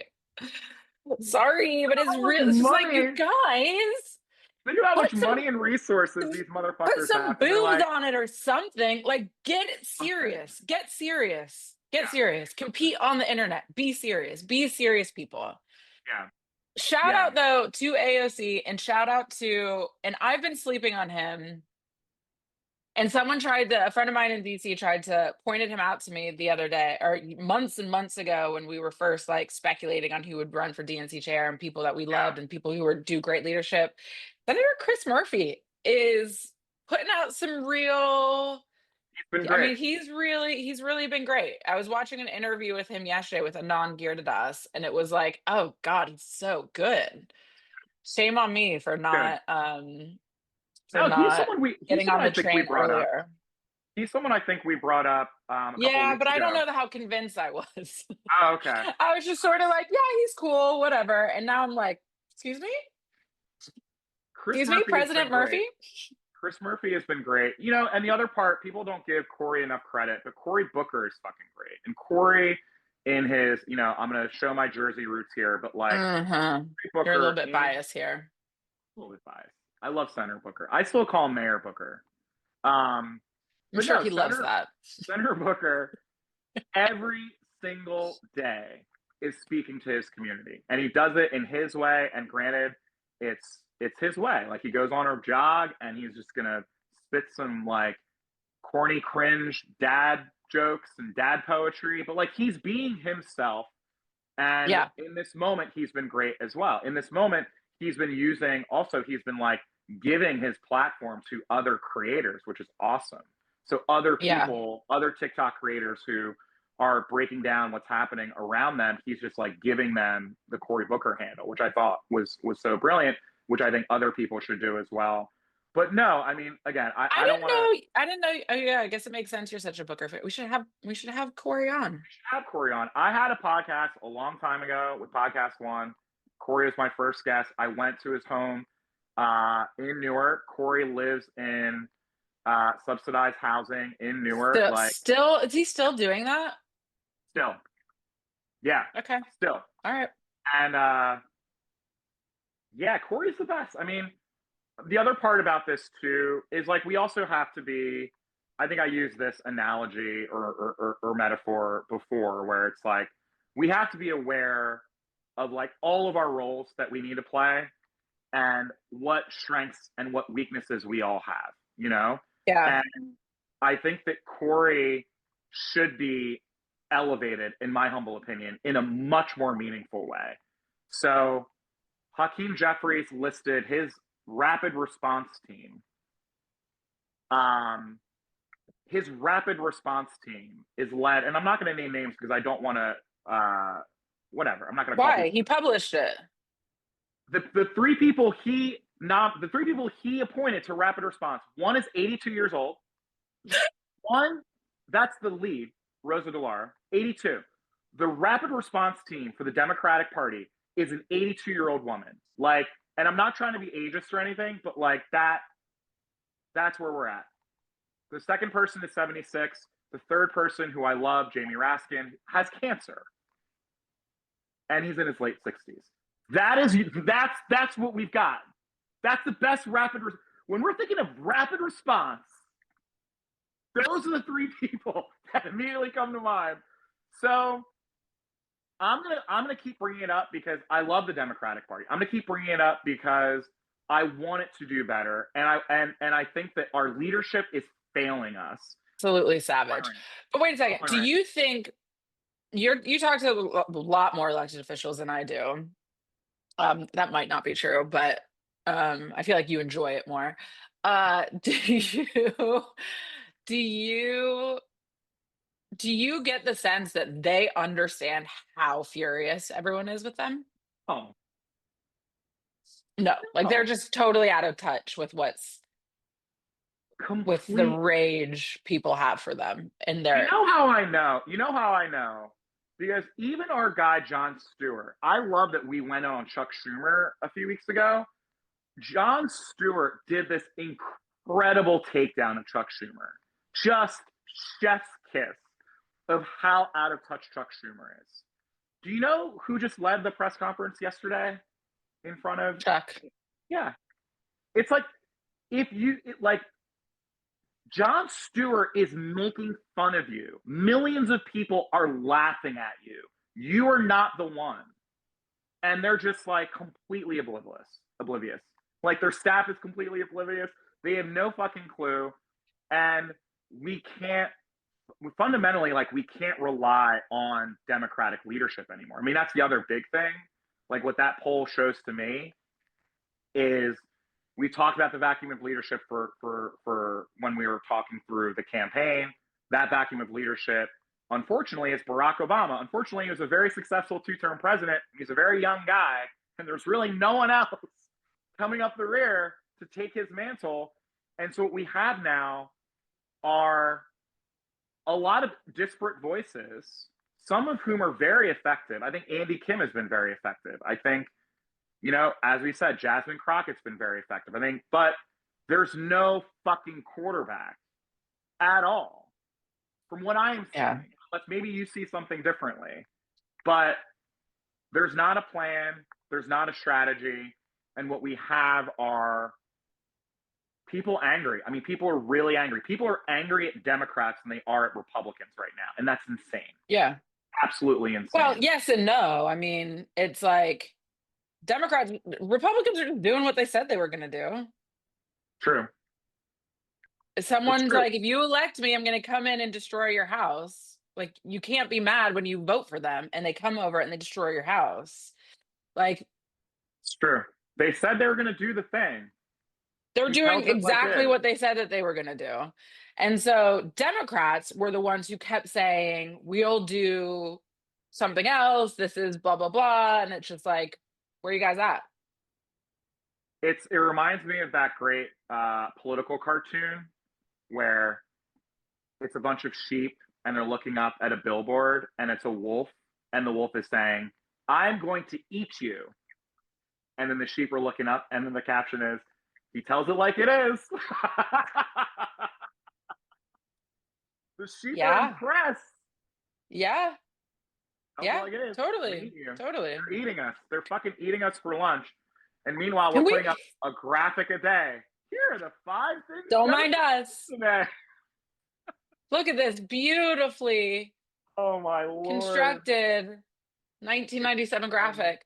but it's real. It's just like, you guys. Think about how much money and resources these motherfuckers put some have. booze like, on it or something. Like, get serious. Okay. Get serious. Get serious. Compete on the internet. Be serious. Be serious, people. Yeah. Shout out though to AOC, and shout out to, and I've been sleeping on him. And a friend of mine in DC pointed him out to me the other day, or months and months ago, when we were first like speculating on who would run for DNC chair and people that we loved and people who would do great leadership. Senator Chris Murphy is putting out some real. He's been great. I mean, he's really been great. I was watching an interview with him yesterday with Anand Girdadas, and it was like, oh God, he's so good. Shame on me for not he's someone getting on the train earlier. He's someone I think we brought up. But I don't know how convinced I was. Oh, okay. I was just sort of like, yeah, he's cool, whatever. And now I'm like, excuse me? President Murphy? Chris Murphy has been great. You know, and the other part, people don't give Cory enough credit, but Cory Booker is fucking great. And Cory, in his, you know, I'm going to show my Jersey roots here, but like, Booker, you're a little bit biased here. A little bit biased. I love Senator Booker. I still call him Mayor Booker. I'm sure he loves that. Senator Booker, every single day, is speaking to his community, and he does it in his way. And granted, it's his way. Like, he goes on a jog, and he's just gonna spit some like corny, cringe dad jokes and dad poetry, but like, he's being himself. And in this moment, he's been great as well. In this moment, he's been using, also, he's been like giving his platform to other creators, which is awesome. So other Yeah. people, other TikTok creators who are breaking down what's happening around them, he's just like giving them the Cory Booker handle, which I thought was so brilliant, which I think other people should do as well. But no, I mean, again, I don't want to I didn't know. Oh yeah, I guess it makes sense. You're such a Booker fan. We should have Cory on. have Cory on. I had a podcast a long time ago with Podcast One. Cory was my first guest. I went to his home in Newark. Cory lives in subsidized housing in Newark. Like, Still, is he still doing that? still, yeah, Okay. still. All right. And yeah, Cory's the best. I mean, the other part about this too is like we also have to be. I think I used this analogy or metaphor before, where it's like we have to be aware of like all of our roles that we need to play and what strengths and what weaknesses we all have, you know? Yeah. And I think that Cory should be elevated, in my humble opinion, in a much more meaningful way. So Hakeem Jeffries listed his rapid response team. His rapid response team is led, and I'm not going to name names because I don't want to, whatever. I'm not going to call Why? He published it. the three people he appointed to rapid response. One is 82 years old. One, that's the lead, Rosa DeLauro, 82. The rapid response team for the Democratic Party is an 82-year-old woman. Like, and I'm not trying to be ageist or anything, but like that's where we're at. The second person is 76. The third person, who I love, Jamie Raskin, has cancer, and he's in his late 60s. That's what we've got. That's the best when we're thinking of rapid response. Those are the three people that immediately come to mind. So I'm gonna keep bringing it up because I love the Democratic Party. I'm gonna keep bringing it up because I want it to do better, and I think that our leadership is failing us. Absolutely savage. But wait a second. Do you think you talk to a lot more elected officials than I do? That might not be true, but I feel like you enjoy it more. Do you do you do you get the sense that they understand how furious everyone is with them? Oh, No, like they're no. just totally out of touch with with the Complete. rage people have for them and You their know how I know? You know how I know? Because even our guy, Jon Stewart, I love that we went on Chuck Schumer a few weeks ago. Jon Stewart did this incredible takedown of Chuck Schumer. Just chef's kiss of how out of touch Chuck Schumer is. Do you know who just led the press conference yesterday in front of Chuck. Yeah. It's like like Jon Stewart is making fun of you. Millions of people are laughing at you. You are not the one. And they're just like completely oblivious. Like their staff is completely oblivious. They have no fucking clue. And we fundamentally, like, we can't rely on Democratic leadership anymore. I mean, that's the other big thing. Like what that poll shows to me is we talked about the vacuum of leadership for when we were talking through the campaign. That vacuum of leadership, unfortunately, is Barack Obama. Unfortunately, he was a very successful two-term president. He's a very young guy, and there's really no one else coming up the rear to take his mantle. And so what we have now are a lot of disparate voices, some of whom are very effective. I think Andy Kim has been very effective. I think, as we said, Jasmine Crockett's been very effective. I think, but there's no fucking quarterback at all. From what I am seeing, Yeah. maybe you see something differently, but there's not a plan, there's not a strategy, and what we have are people angry. I mean, people are really angry. People are angry at Democrats than they are at Republicans right now, and that's insane. Yeah. Absolutely insane. Well, yes and no. I mean, it's like Republicans are doing what they said they were going to do. True. Someone's like, if you elect me, I'm going to come in and destroy your house. Like, you can't be mad when you vote for them and they come over and they destroy your house. Like, it's true. They said they were going to do the thing. They're He doing tells it like exactly it is. what they said that they were going to do. And so Democrats were the ones who kept saying, we'll do something else. This is blah, blah, blah. And it's just like, where are you guys at? It reminds me of that great political cartoon where it's a bunch of sheep and they're looking up at a billboard and it's a wolf and the wolf is saying, I'm going to eat you. And then the sheep are looking up and then the caption is, he tells it like it is. The sheep are Yeah. impressed. Yeah. Tells it Yeah. like it is. Totally. You. Totally. They're eating us. They're fucking eating us for lunch. And meanwhile, we're Can we putting up a graphic a day. Here are the 5 things. don't mind us. Today. Look at this beautifully Oh my lord. constructed 1997 graphic.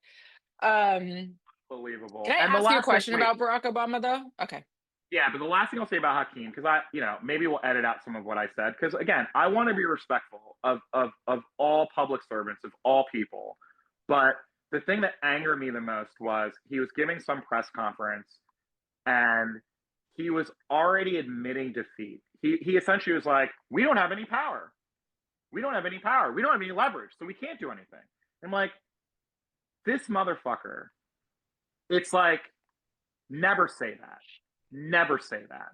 Unbelievable. Can I ask you a question about Barack Obama though? Okay. Yeah, but the last thing I'll say about Hakeem, because maybe we'll edit out some of what I said, because again, I want to be respectful of all public servants, of all people. But the thing that angered me the most was he was giving some press conference and he was already admitting defeat. He essentially was like, we don't have any power. We don't have any power. We don't have any leverage, so we can't do anything. I'm like, this motherfucker, it's like, never say that. Never say that.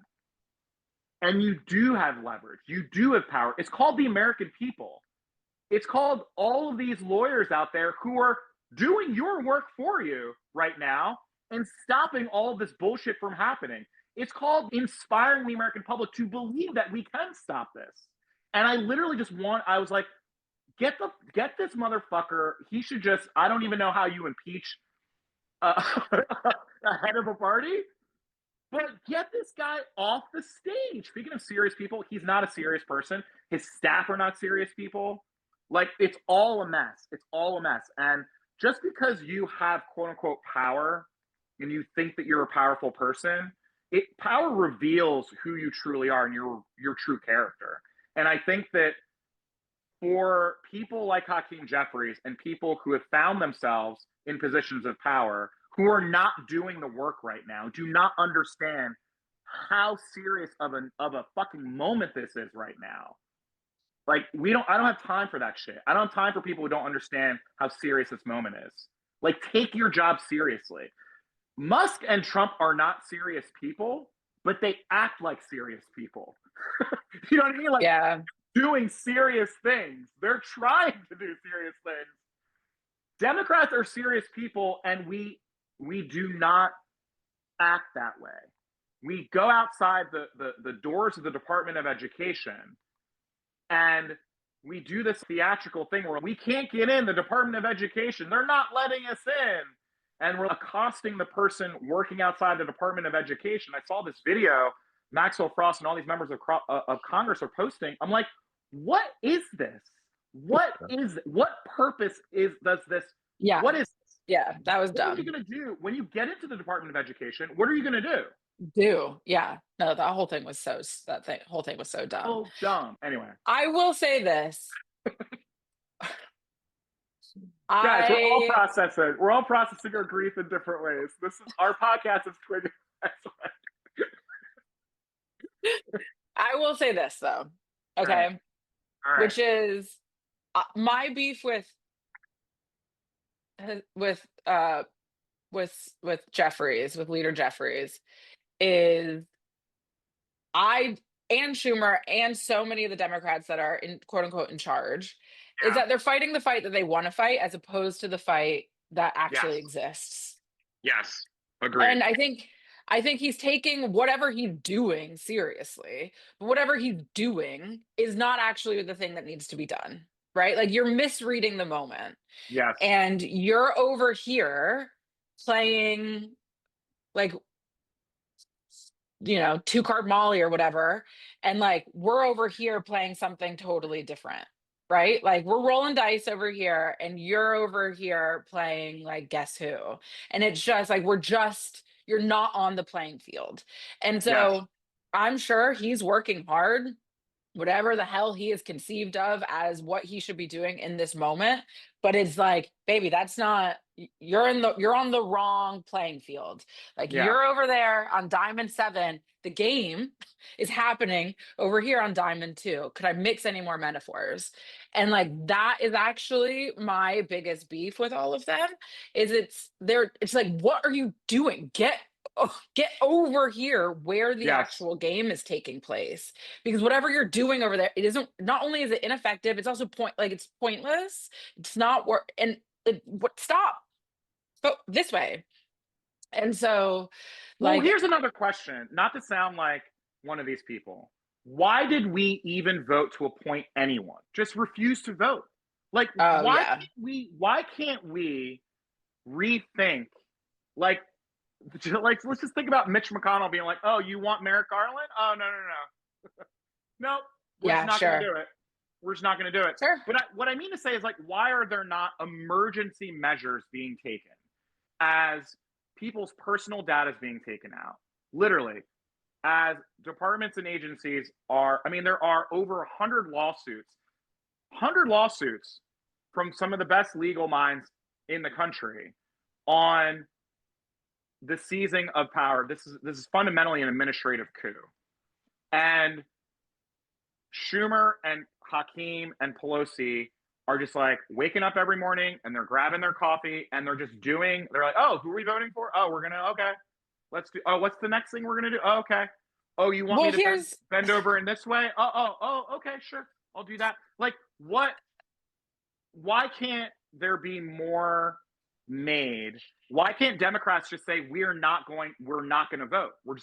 And you do have leverage. You do have power. It's called the American people. It's called all of these lawyers out there who are doing your work for you right now and stopping all of this bullshit from happening. It's called inspiring the American public to believe that we can stop this. And I literally I was like, get this motherfucker. He should just, I don't even know how you impeach a head of a party. But get this guy off the stage. Speaking of serious people, he's not a serious person. His staff are not serious people. Like, it's all a mess. It's all a mess. And just because you have quote unquote power and you think that you're a powerful person, power reveals who you truly are and your true character. And I think that for people like Hakeem Jeffries and people who have found themselves in positions of power, who are not doing the work right now, do not understand how serious of a fucking moment this is right now. Like, I don't have time for that shit. I don't have time for people who don't understand how serious this moment is. Like, take your job seriously. Musk and Trump are not serious people, but they act like serious people. You know what I mean? Like, yeah, doing serious things. They're trying to do serious things. Democrats are serious people, and we do not act that way. We go outside the doors of the Department of Education and we do this theatrical thing where we can't get in the Department of Education. They're not letting us in. And we're accosting the person working outside the Department of Education. I saw this video Maxwell Frost and all these members of Congress are posting. I'm like, what is this? What purpose does this? Yeah. What is this? Yeah, that was dumb. What are you going to do when you get into the Department of Education? What are you going to do? Yeah. No, that whole thing was so dumb. Oh, dumb. Anyway. I will say this. Guys, we're all processing our grief in different ways. This is our podcast is Twigg and I will say this though. Okay. All right. Which is my beef with Jeffries, with Leader Jeffries, is and Schumer and so many of the Democrats that are in quote unquote in charge, is that they're fighting the fight that they want to fight as opposed to the fight that actually exists. Yes. Agreed. And I think he's taking whatever he's doing seriously, but whatever he's doing is not actually the thing that needs to be done, right? Like, you're misreading the moment. Yes. And you're over here playing like, two-card Molly or whatever. And like, we're over here playing something totally different, right? Like, we're rolling dice over here and you're over here playing like Guess Who. And it's just like, you're not on the playing field. And so I'm sure he's working hard whatever the hell he is conceived of as what he should be doing in this moment. But it's like, baby, that's not, you're on the wrong playing field. Like, Yeah. you're over there on diamond 7. The game is happening over here on diamond 2. Could I mix any more metaphors? And like, that is actually my biggest beef with all of them, is it's like, what are you doing? Get over here where the Yes. actual game is taking place, because whatever you're doing over there, it isn't, not only is it ineffective, it's also it's pointless. It's not work. And stop, go this way. And so, Well, like, here's another question, not to sound like one of these people. Why did we even vote to appoint anyone? Just refuse to vote. Like, oh yeah, why can't we rethink, like, like, let's just think about Mitch McConnell being like, "Oh, you want Merrick Garland? Oh, no, no, no, no, we're just yeah, not going to sure, do it. We're just not going to do it." sure. But what I mean to say is, like, why are there not emergency measures being taken as people's personal data is being taken out? Literally, as departments and agencies are, I mean, there are over 100 lawsuits from some of the best legal minds in the country on the seizing of power. This is fundamentally an administrative coup. And Schumer and Hakeem and Pelosi are just like waking up every morning and they're grabbing their coffee and they're like, "Oh, who are we voting for? Oh, okay. Let's do, oh, what's the next thing we're going to do? Oh, okay. Oh, you want me Well, to here's bend over in this way? Oh, okay, sure. I'll do that." Like, what, why can't there be more made? Why can't Democrats just say we're not going to vote. We're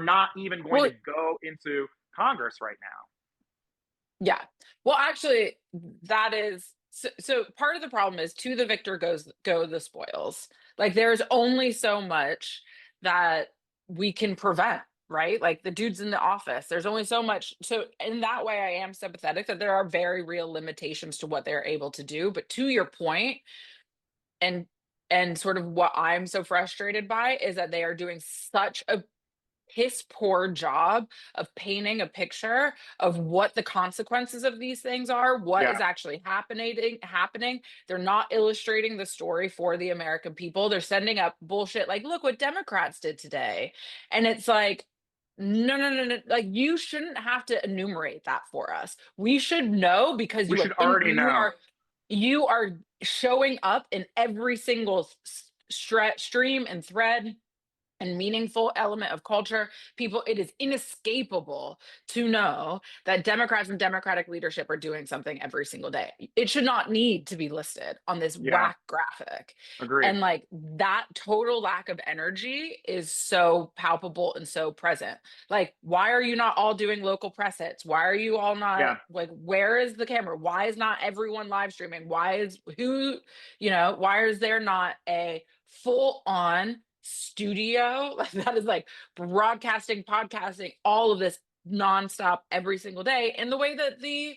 not even going well, to go into Congress right now. yeah. Well, actually, that is so part of the problem is, to the victor go the spoils. Like, there's only so much that we can prevent, right? Like, the dude's in the office. There's only so much. So in that way, I am sympathetic that there are very real limitations to what they're able to do. But to your point, and sort of what I'm so frustrated by, is that they are doing such a piss poor job of painting a picture of what the consequences of these things are, what Yeah, is actually happening. They're not illustrating the story for the American people. They're sending up bullshit like, look what Democrats did today. And it's like, no, no, no, no. Like, you shouldn't have to enumerate that for us. We should know, because we should already know. you are showing up in every single stream and thread and meaningful element of culture. People, it is inescapable to know that Democrats and Democratic leadership are doing something every single day. It should not need to be listed on this Yeah, whack graphic. agreed. And like, that total lack of energy is so palpable and so present. Like, why are you not all doing local press hits? Why are you all not, Yeah, like, where is the camera? Why is not everyone live streaming? Why is there not a full on studio that is like broadcasting, podcasting, all of this nonstop every single day, in the way that the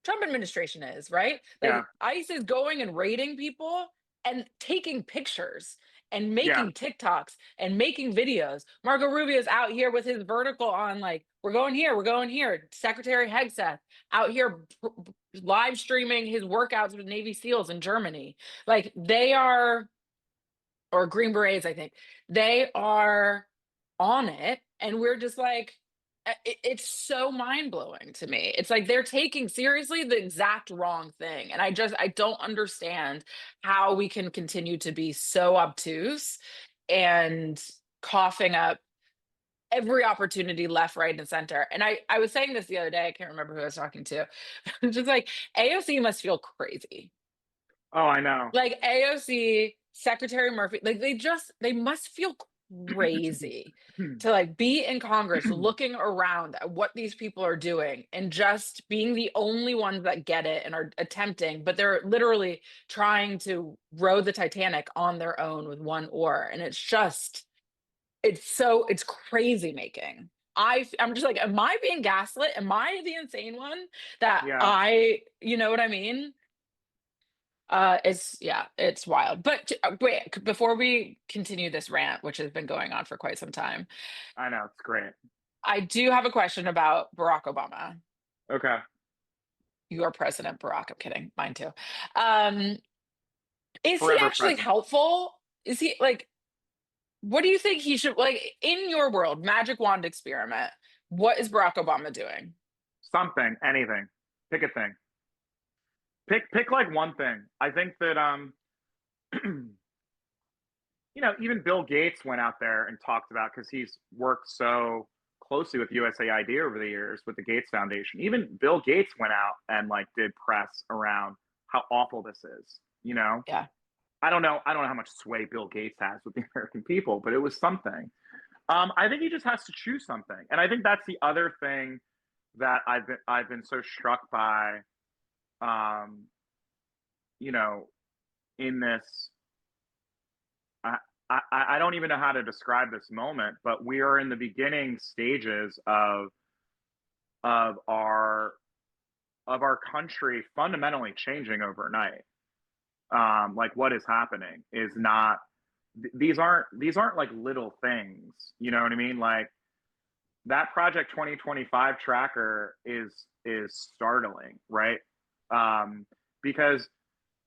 Trump administration is, right? yeah, Like, ICE is going and raiding people and taking pictures and yeah, making TikToks and making videos. Marco Rubio's out here with his vertical on, like, we're going here, we're going here. Secretary Hegseth out here live streaming his workouts with Navy SEALs in Germany. Like, they are, or Green Berets, I think. They are on it, and we're just like, it's so mind blowing to me. It's like they're taking seriously the exact wrong thing, and I don't understand how we can continue to be so obtuse and coughing up every opportunity left, right, and center. And I was saying this the other day. I can't remember who I was talking to. Just like, AOC must feel crazy. oh, I know. Like, AOC, Secretary Murphy, like, they must feel crazy to like be in Congress looking around at what these people are doing and just being the only ones that get it and are attempting, but they're literally trying to row the Titanic on their own with one oar. And it's crazy making. I'm just like, am I being gaslit? Am I the insane one that Yeah, you know what I mean? It's wild. But wait, before we continue this rant, which has been going on for quite some time, I know, it's great. I do have a question about Barack Obama. Okay. Your president, Barack. I'm kidding. Mine too. Um, is he Forever actually present. helpful? Is he like, what do you think he should, like, in your world, magic wand experiment? What is Barack Obama doing? Something, anything. Pick a thing. Pick like one thing. I think that even Bill Gates went out there and talked about, because he's worked so closely with USAID over the years with the Gates Foundation. Even Bill Gates went out and like did press around how awful this is. Yeah. I don't know how much sway Bill Gates has with the American people, but it was something. I think he just has to choose something, and I think that's the other thing that I've been so struck by. Um, you know, in this, I, I don't even know how to describe this moment, but we are in the beginning stages of our of our country fundamentally changing overnight. Like what is happening is not these aren't like little things. You know what I mean? Like that Project 2025 tracker is startling, right? Because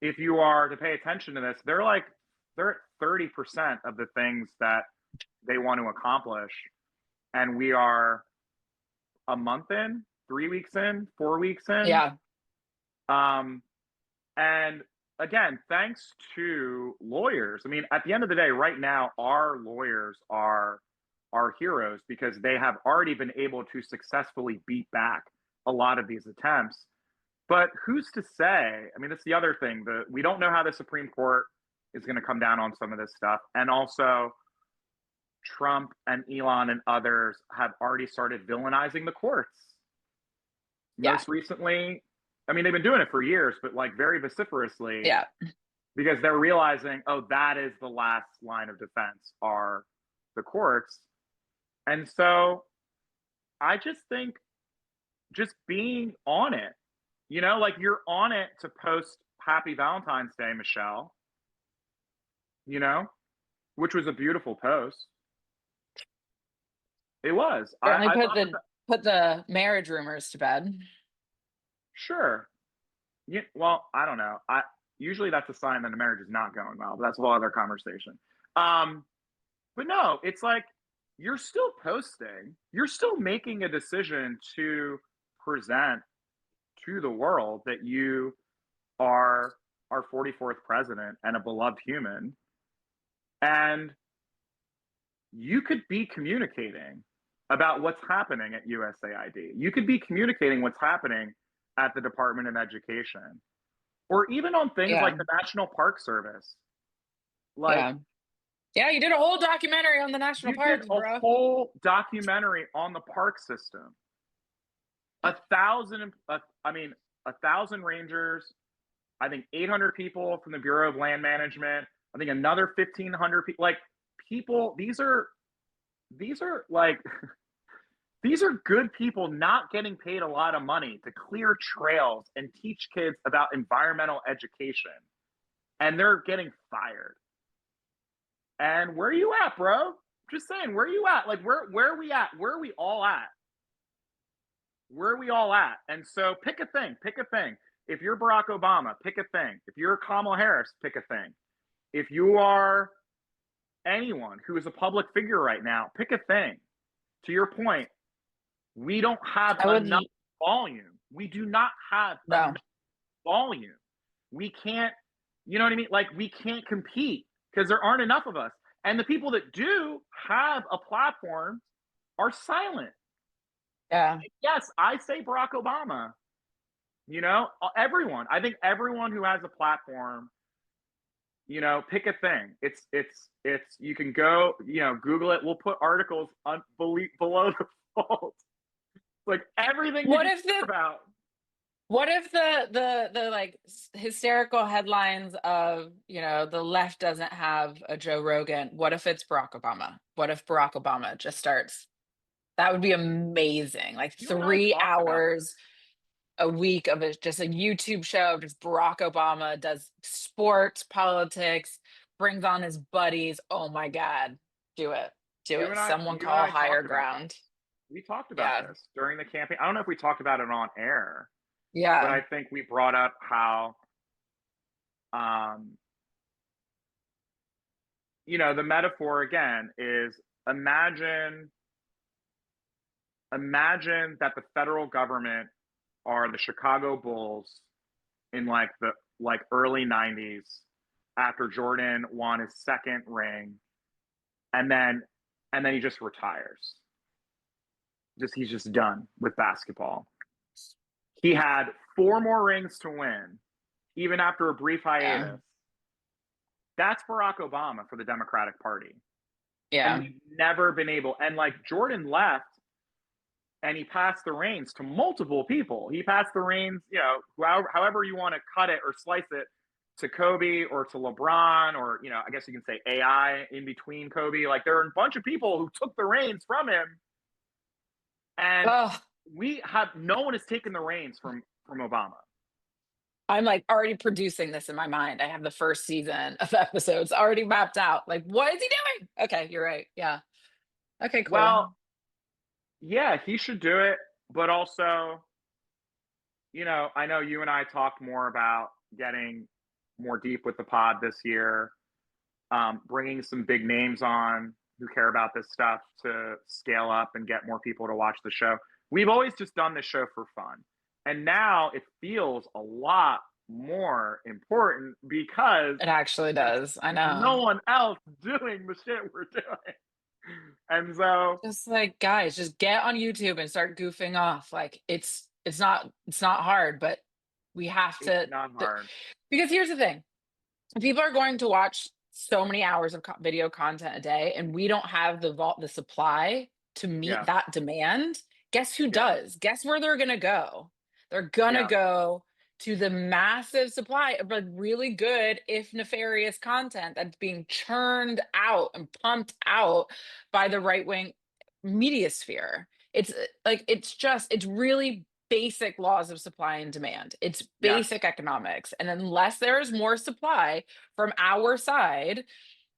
if you are to pay attention to this, they're at 30% of the things that they want to accomplish, and we are a month in, 3 weeks in, 4 weeks in. Yeah. Um, and again, thanks to lawyers. I mean, at the end of the day, right now, our lawyers are our heroes because they have already been able to successfully beat back a lot of these attempts. But who's to say? I mean, that's the other thing. We don't know how the Supreme Court is going to come down on some of this stuff. And also, Trump and Elon and others have already started villainizing the courts. Yeah. Most recently, I mean, they've been doing it for years, but like very vociferously, Yeah. because they're realizing, oh, that is the last line of defense are the courts. And so I just think just being on it, like you're on it to post Happy Valentine's Day, Michelle, you know, which was a beautiful post. It was. Certainly I thought that, put the marriage rumors to bed. sure. Yeah, well, I don't know. I usually that's a sign that a marriage is not going well, but that's a whole other conversation. Um, but no, it's like you're still posting, you're still making a decision to present to the world that you are our 44th president and a beloved human. And you could be communicating about what's happening at USAID. You could be communicating what's happening at the Department of Education, or even on things Yeah. like the National Park Service. Like Yeah. Yeah. You did a whole documentary on the national you did parks, a bro. whole documentary on the park system. 1,000, I mean, 1,000 rangers. I think 800 people from the Bureau of Land Management. I think another 1,500 people. Like people, these are like these are good people not getting paid a lot of money to clear trails and teach kids about environmental education, and they're getting fired. And where are you at, bro? Just saying, where are you at? Like where are we at? Where are we all at? Where are we all at? And so pick a thing, pick a thing. If you're Barack Obama, pick a thing. If you're Kamala Harris, pick a thing. If you are anyone who is a public figure right now, pick a thing. To your point, we don't have I enough wouldn't. volume. We do not have No. enough volume. We can't, you know what I mean? Like we can't compete because there aren't enough of us. And the people that do have a platform are silent. Yeah. Yes, I say Barack Obama. Everyone. I think everyone who has a platform, pick a thing. It's you can go, Google it. We'll put articles on below the fold. Like everything you What can if think the about. what if the like hysterical headlines of, the left doesn't have a Joe Rogan? What if it's Barack Obama? What if Barack Obama just starts? That would be amazing. Like You and I 3 talked about this. hours a week of it, just a YouTube show of just Barack Obama does sports, politics, brings on his buddies. Oh my God. Do it. Do You it. and I Someone you and call I higher talked about this. ground. We talked about Yeah. this during the campaign. I don't know if we talked about it on air, but Yeah. I think we brought up how, um, the metaphor again is imagine imagine that the federal government are the Chicago Bulls in like early 90s after Jordan won his second ring and then he just retires. He's just done with basketball. He had four more rings to win, even after a brief Yeah. hiatus. That's Barack Obama for the Democratic Party. And Yeah. we've never been able, and like Jordan left and he passed the reins to multiple people. He passed the reins, however you want to cut it or slice it, to Kobe or to LeBron, or, I guess you can say AI in between Kobe. Like there are a bunch of people who took the reins from him. And Oh, no one has taken the reins from Obama. I'm like already producing this in my mind. I have the first season of episodes already mapped out. Like, what is he doing? Okay, you're right. Yeah. Okay, cool. Well, yeah, he should do it, but also, I know you and I talked more about getting more deep with the pod this year, bringing some big names on who care about this stuff to scale up and get more people to watch the show. We've always just done this show for fun. And now it feels a lot more important because It actually there's does. I know. no one else doing the shit we're doing. And so Just like, guys, just get on YouTube and start goofing off. Like it's not hard, but we have it's to not hard. because here's the thing. People are going to watch so many hours of video content a day, and we don't have the supply to meet Yeah. that demand. Guess who Yeah. does? Guess where they're gonna go? They're gonna Yeah. go to the massive supply of like really good, if nefarious content that's being churned out and pumped out by the right wing media sphere. It's it's really basic laws of supply and demand. It's Yes. basic economics. And unless there is more supply from our side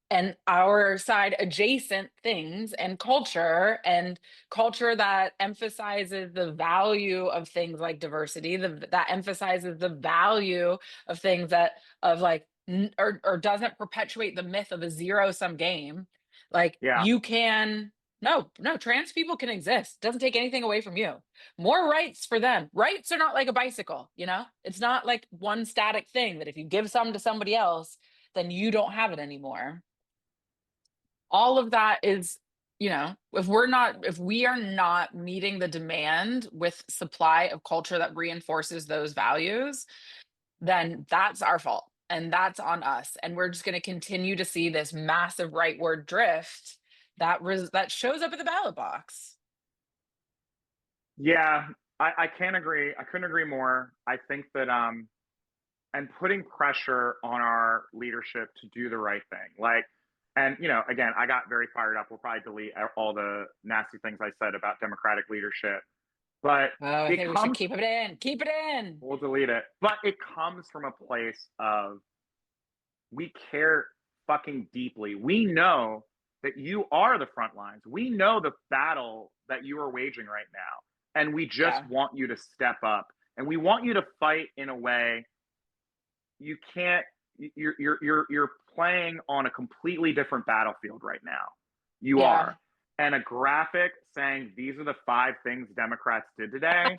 and our side adjacent things and culture that emphasizes the value of things like diversity, that emphasizes the value of things that of like or doesn't perpetuate the myth of a zero sum game, like Yeah. you can no, trans people can exist. Doesn't take anything away from you. More rights for them. Rights are not like a bicycle, It's not like one static thing that if you give some to somebody else, then you don't have it anymore. All of that is, if we are not meeting the demand with supply of culture that reinforces those values, then that's our fault and that's on us. And we're just going to continue to see this massive rightward drift that shows up at the ballot box. Yeah. I can't agree. I couldn't agree more. I think that and putting pressure on our leadership to do the right thing. And again, I got very fired up. We'll probably delete all the nasty things I said about Democratic leadership, but Oh, I it think we should comes. keep it in. Keep it in. We'll delete it, but it comes from a place of we care fucking deeply. We know that you are the front lines. We know the battle that you are waging right now, and we just Yeah. want you to step up, and we want you to fight in a way you can't. You're playing on a completely different battlefield right now. You Yeah. are. And a graphic saying these are the 5 things Democrats did today.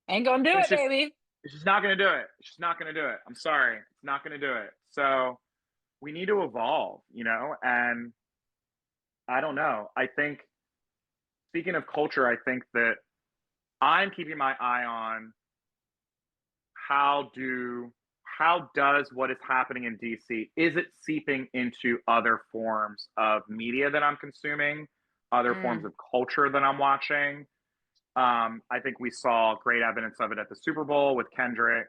Ain't gonna do It's it, just baby. it's just not going to do it. It's just not going to do it. I'm sorry. It's not going to do it. So we need to evolve, and I don't know. I think, speaking of culture, I think that I'm keeping my eye on how does what is happening in DC, is it seeping into other forms of media that I'm consuming, other forms Mm. of culture that I'm watching? I think we saw great evidence of it at the Super Bowl with Kendrick,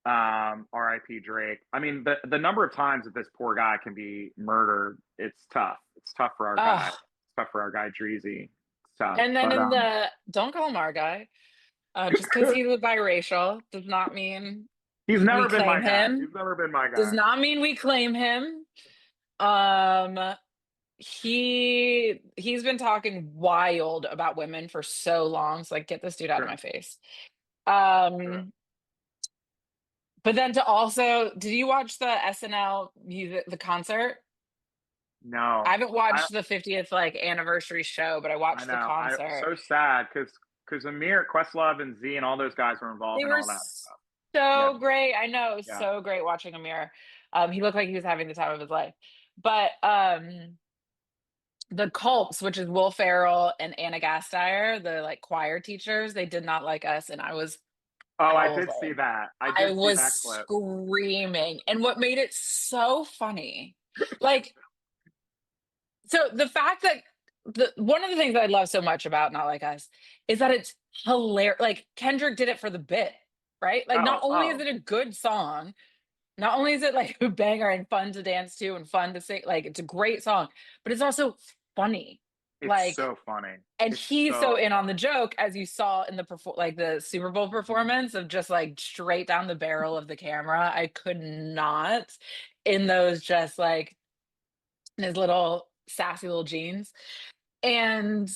RIP Drake. I mean, the number of times that this poor guy can be murdered, it's tough. It's tough for our guy. Oh, It's tough for our guy Dreezy. It's tough. and then But in the don't call him our guy. Just because he was biracial does not mean he's we never been my claim guy. him. He's never been my Does guy. not mean we claim him. Um, he's been talking wild about women for so long. So like, get this dude out of my Sure. face. Sure. Um, but then to also, did you watch the SNL music, the concert? I No, haven't I watched the 50th like anniversary show, but I I watched the know. I concert. so sad because Amir, Questlove, and Z and all those guys were involved They in were all that. Yeah, so great. I know, it was yeah. so great watching Amir. He looked like he was having the time of his life. But the Culps, which is Will Ferrell and Anna Gasteyer, the like choir teachers, they did not like us, and I was Oh, I did see howling. that. I I did see was that clip. screaming. And what made it so funny, like, so the fact that one of the things I love so much about Not Like Us is that it's hilarious. Like Kendrick did it for the bit, right? Like not Oh, only is oh, it a good song, not only is it like a banger and fun to dance to and fun to sing, like it's a great song, but it's also funny. it's Like, so funny. and It's he's so so in on the funny. joke, as you saw in the like the Super Bowl Mhm. performance of just like straight down the barrel of the camera. I could not in those just like in his little sassy little jeans. And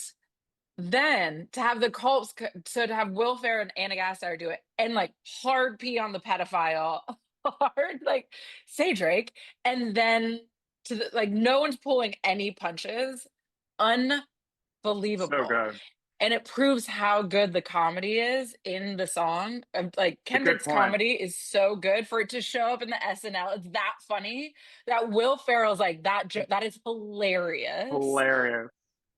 then to have the Colts, so to have Will Ferrell and Anna Gasteyer do it, and like hard pee on the pedophile, hard like say Drake, and then to the, like no one's pulling any punches, So unbelievable, good. and it proves how good the comedy is in the song. Like A good Kendrick's point. comedy is so good for it to show up in the SNL. It's that funny that Will Ferrell's like that. That is hilarious. Hilarious.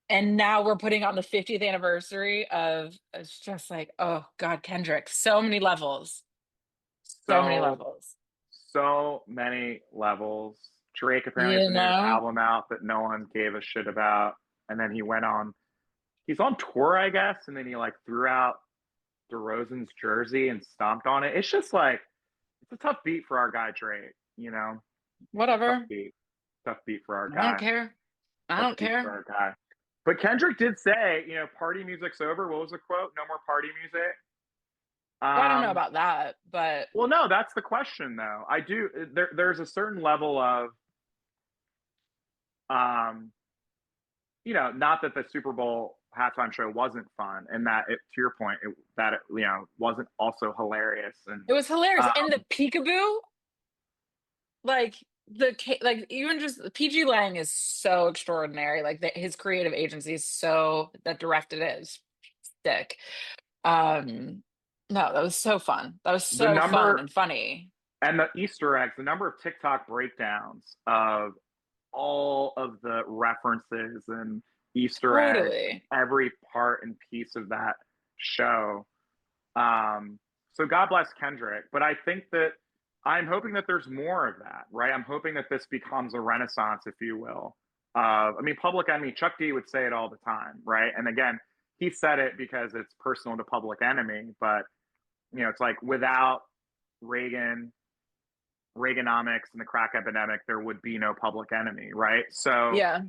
And now we're putting on the 50th anniversary of. It's just like, oh God, Kendrick. So many levels. So many So levels. so many levels. Drake apparently has You a new know, album out that no one gave a shit about, and then he went on. He's on tour, I guess, and then he like threw out DeRozan's jersey and stomped on it. It's just like it's a tough beat for our guy Drake. You know, tough whatever. beat, tough beat for our I don't guy, care. I tough don't beat for care. our guy. But Kendrick did say, party music's over. What was the quote? No more party music. Well, I don't know Um, about that, but well, no, that's the question though. I do. There's a certain level of, um, not that the Super Bowl halftime show wasn't fun, and that to your point, that it, wasn't also hilarious, and it was hilarious. uh, And the peekaboo, like like even just PG Lang is so extraordinary. Like his creative agency is so that directed it is sick. Um, no, that was so fun. That was the so fun number and funny. and the Easter eggs, the number of TikTok breakdowns of all of the references and Easter eggs and Totally. every part and piece of that show. So God bless Kendrick, but I think that I'm hoping that there's more of that, right? I'm hoping that this becomes a renaissance, if you will. I mean, Public Enemy, Chuck D would say it all the time, right? And again, he said it because it's personal to Public Enemy, but it's like without Reagan, Reaganomics, and the crack epidemic, there would be no Public Enemy, right? So, Yeah.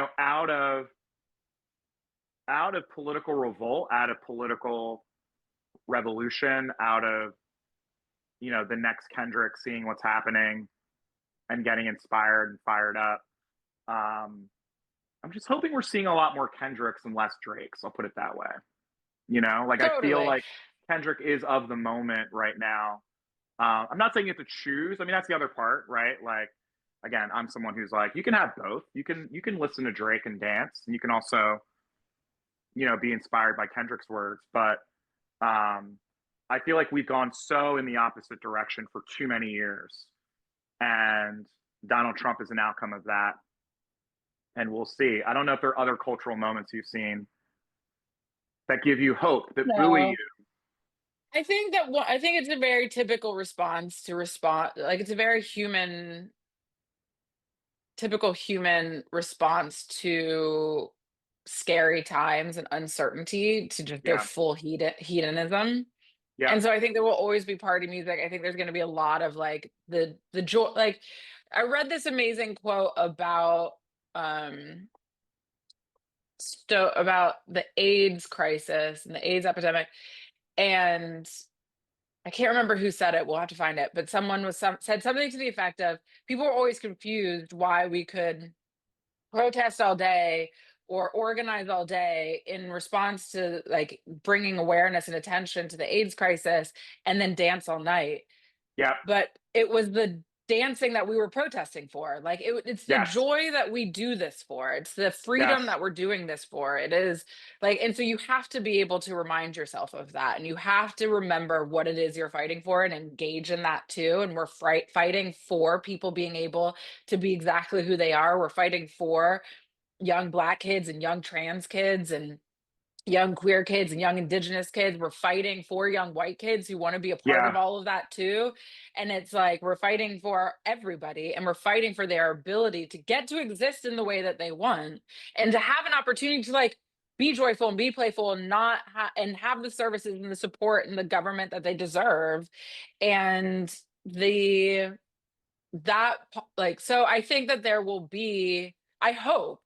out of political revolt, out of political revolution, out of the next Kendrick seeing what's happening and getting inspired and fired up. Um, I'm just hoping we're seeing a lot more Kendricks and less Drakes. I'll put it that way. Like I feel Totally. like Kendrick is of the moment right now. I'm not saying you have to choose. I mean, that's the other part, right? Like, again, I'm someone who's like, you can have both. You can listen to Drake and dance, and you can also, be inspired by Kendrick's words. But I feel like we've gone so in the opposite direction for too many years, and Donald Trump is an outcome of that. And we'll see. I don't know if there are other cultural moments you've seen that give you hope, that buoy No. you. I think it's a very typical response to respond, like it's a very human, typical human response to scary times and uncertainty, to just their Yeah, full hedonism. yeah, And so I think there will always be party music. I think there's going to be a lot of like the joy. Like I read this amazing quote about um about the AIDS crisis and the AIDS epidemic, and I can't remember who said it. We'll have to find it. But someone said something to the effect of people were always confused why we could protest all day or organize all day in response to like bringing awareness and attention to the AIDS crisis and then dance all night. Yeah. But it was the dancing that we were protesting for. Like it's the Yes. joy that we do this for. It's the freedom Yes. that we're doing this for. It is like, and so you have to be able to remind yourself of that, and you have to remember what it is you're fighting for and engage in that too. And we're fighting for people being able to be exactly who they are. We're fighting for young Black kids and young trans kids and young queer kids and young indigenous kids. We're fighting for young white kids who want to be a part of Yeah. all of that too. And it's like we're fighting for everybody, and we're fighting for their ability to get to exist in the way that they want and to have an opportunity to like be joyful and be playful and not and have the services and the support and the government that they deserve. And the that like, so I think that there will be, I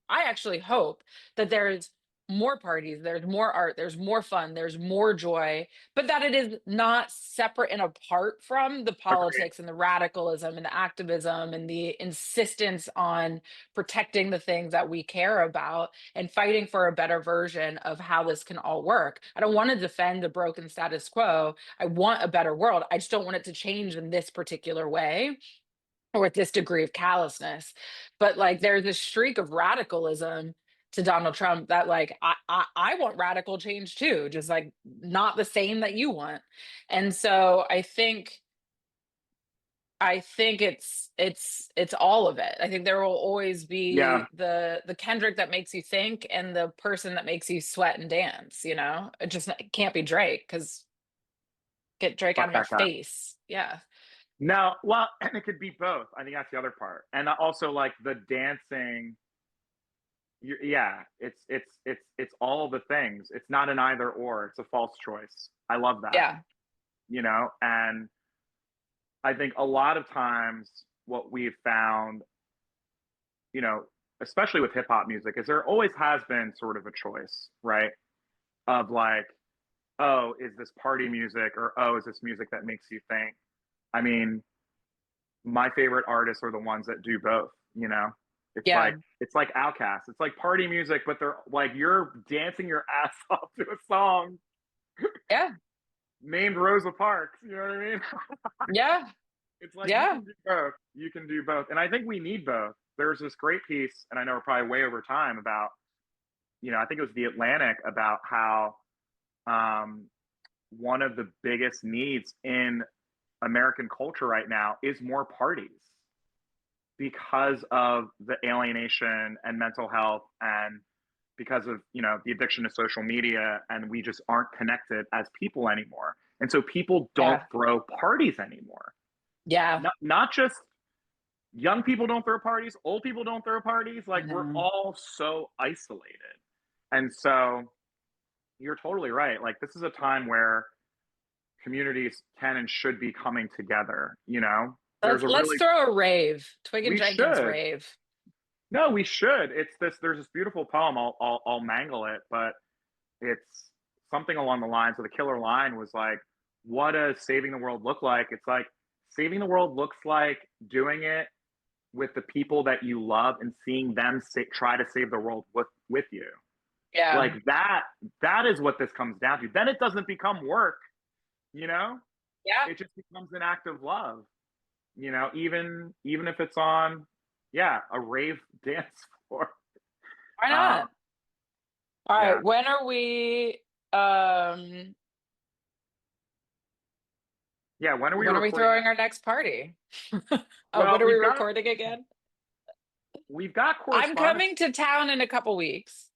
actually hope that there's more parties, there's more art, there's more fun, there's more joy, but that it is not separate and apart from the Agreed. politics and the radicalism and the activism and the insistence on protecting the things that we care about and fighting for a better version of how this can all work. I don't want to defend the broken status quo. I want a better world. I just don't want it to change in this particular way or with this degree of callousness. But like there's this streak of radicalism to Donald Trump that like I want radical change too, just like not the same that you want. And so I think it's all of it. I think there will always Yeah. be the Kendrick that makes you think and the person that makes you sweat and dance, you know? It can't be Drake, because get Drake out Fuck of my that guy. face. Yeah. No, well, and it could be both. I think that's the other part, and also like the dancing. Yeah, it's all the things. It's not an either or. It's a false choice. I love that. Yeah. And I think a lot of times what we've found, you know, especially with hip hop music, is there always has been sort of a choice, right? Of like, oh, is this party music, or oh, is this music that makes you think? I mean, my favorite artists are the ones that do both, you know? Yeah. It's like Outkast. It's like party music, but they're like you're dancing your ass off to a song Yeah. named Rosa Parks. You know what I mean? Yeah. It's like you Yeah. can do both. You can do both. And I think we need both. There's this great piece, and I know we're probably way over time, about, I think it was The Atlantic, about how um, one of the biggest needs in American culture right now is more parties, because of the alienation and mental health, and because of the addiction to social media, and we just aren't connected as people anymore, and so people don't Yeah. throw parties anymore. Yeah. Not just young people don't throw parties, old people don't throw parties, I like we're know. all so isolated. And so you're totally right, like this is a time where communities can and should be coming together. There's a Let's really throw a rave. Twig and We Jenkins should. rave. No, we should. There's this beautiful poem. I'll mangle it, but it's something along the lines of, the killer line was like, "What does saving the world look like?" It's like, saving the world looks like doing it with the people that you love and seeing them try to save the world with you. Yeah. Like that. That is what this comes down to. Then it doesn't become work. You know, Yeah. it just becomes an act of love. Even if it's on, yeah, a rave dance floor. Why Um, not? All yeah. right. When are we um Yeah, when are we when are we recording throwing next? our next party? Oh, Well, when are we recording again? we've got I'm correspondence. coming to town in a couple weeks.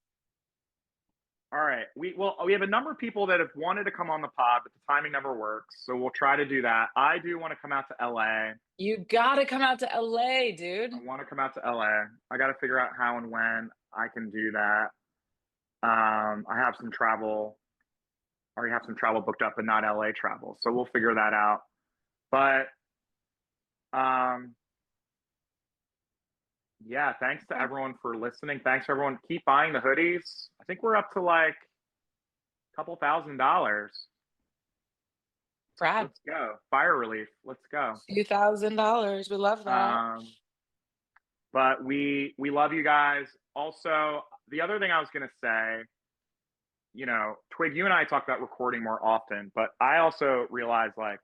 All right. We have a number of people that have wanted to come on the pod, but the timing never works. So we'll try to do that. I do want to come out to LA. You gotta come out to LA, dude. I want to come out to LA. I got to figure out how and when I can do that. I have some travel. I already have some travel booked up, but not LA travel. So we'll figure that out. But um, yeah, thanks to everyone for listening. Thanks for everyone. Keep buying the hoodies. I think we're up to like a couple $1,000. Brad, Let's go. Fire relief. Let's go. $2,000. We love that. Um, But we love you guys. Also, the other thing I was going to say, you know, Twig, you and I talk about recording more often, but I also realize like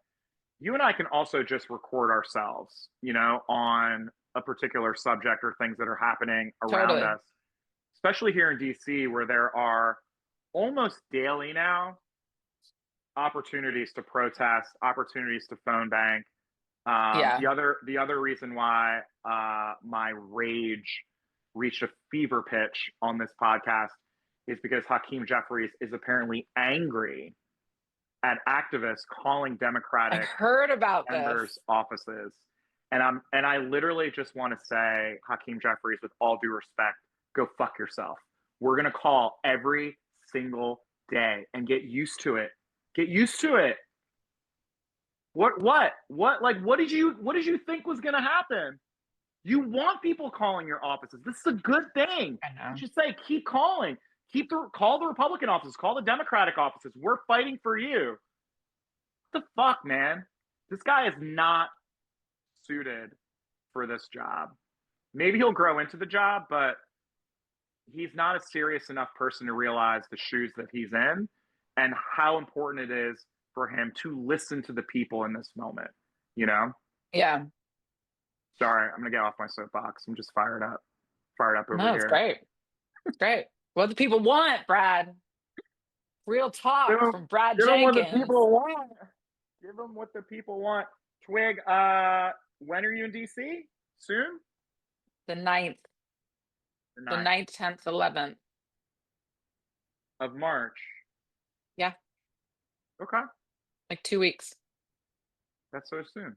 you and I can also just record ourselves, you know, on a particular subject or things that are happening around Totally. us, especially here in DC, where there are almost daily now opportunities to protest, opportunities to phone bank. Yeah. The other reason why my rage reached a fever pitch on this podcast is because Hakeem Jeffries is apparently angry at activists calling I Democratic heard about this. members' offices. And I literally just want to say, Hakeem Jeffries, with all due respect, go fuck yourself. We're gonna call every single day and get used to it. Get used to it. What like what did you think was gonna happen? You want people calling your offices. This is a good thing. I You know. should say keep calling. Call the Republican offices, call the Democratic offices. We're fighting for you. What the fuck, man? This guy is not suited for this job. Maybe he'll grow into the job, but he's not a serious enough person to realize the shoes that he's in and how important it is for him to listen to the people in this moment, you know? Yeah. Sorry, I'm gonna get off my soapbox. I'm just fired up over No, it's here. great. It's great. What the people want, Brad. Real Give talk them, from Brad give them what the Jenkins. people want. Give them what the people want. Twig, when are you in DC? Soon? The ninth, The the 9th 9th, 10th, 11th. of March. Yeah, Okay, like 2 weeks. that's so soon.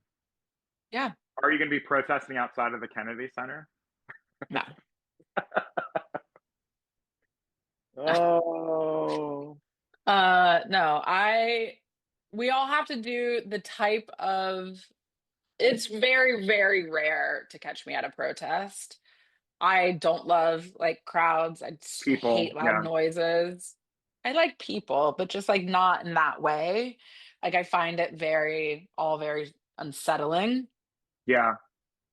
Yeah. Are you gonna be protesting outside of the Kennedy Center? No. Oh, No, we all have to do the type of, it's very, very rare to catch me at a protest. I don't love like crowds. I just hate people, loud yeah, noises. I like people, but just like not in that way. Like I find it very unsettling. yeah.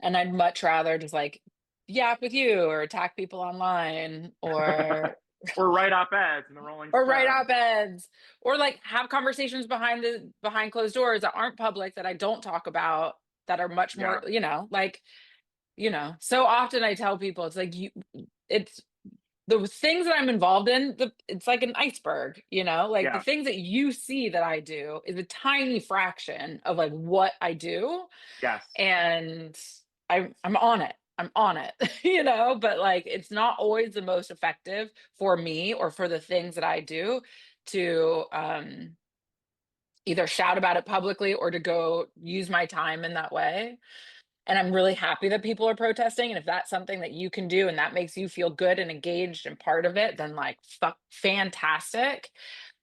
And I'd much rather just like yap with you or attack people online Or write op-eds in the Rolling or write Stone. op-eds or like have conversations behind closed doors that aren't public that I don't talk about that are much Yeah, more, like, so often I tell people it's like it's the things that I'm involved in, it's like an iceberg, like the yeah, things that you see that I do is a tiny fraction of like what I do. yes, And I'm on it. I'm on it, but like it's not always the most effective for me or for the things that I do to either shout about it publicly or to go use my time in that way. And I'm really happy that people are protesting. And if that's something that you can do and that makes you feel good and engaged and part of it, then like fantastic.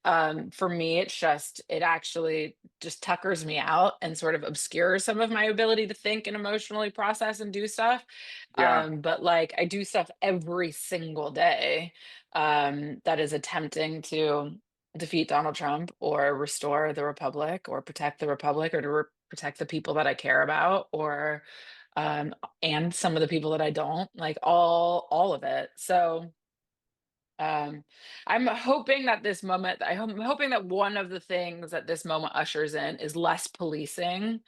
For me, it actually just tuckers me out and sort of obscures some of my ability to think and emotionally process and do stuff. yeah, But like I do stuff every single day that is attempting to defeat Donald Trump or restore the Republic or protect the Republic or to protect the people that I care about or um and some of the people that I don't like all of it. So um, I'm hoping that I'm hoping that one of the things that this moment ushers in is less policing,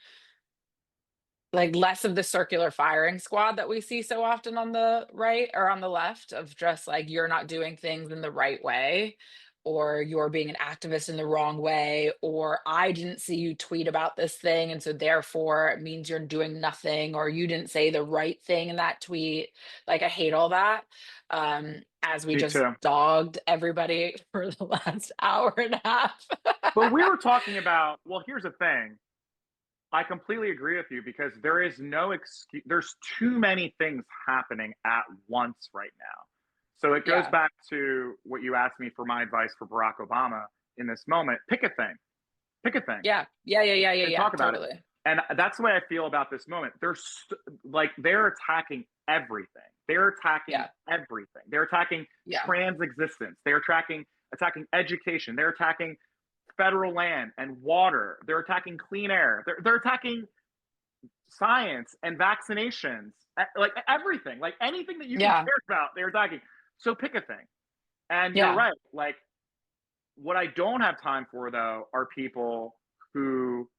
like less of the circular firing squad that we see so often on the right or on the left of just like you're not doing things in the right way or you're being an activist in the wrong way or I didn't see you tweet about this thing and so therefore it means you're doing nothing or you didn't say the right thing in that tweet. Like I hate all that. As we me just too. dogged everybody for the last hour and a half. But we were talking about, well, here's the thing. I completely agree with you because there is no excuse. There's too many things happening at once right now. So it goes Yeah. back to what you asked me for my advice for Barack Obama in this moment. Pick a thing. Pick a thing Yeah. Yeah. Yeah. Yeah. Yeah. and Yeah. talk about it. Totally. And that's the way I feel about this moment. They're attacking everything. They're attacking Yeah. everything. They're attacking Yeah. trans existence. They're attacking education. They're attacking federal land and water. They're attacking clean air. They're attacking science and vaccinations, like everything, like anything that you can Yeah. care about, they're attacking. So pick a thing. And you're Yeah. right. Like, what I don't have time for though are people who,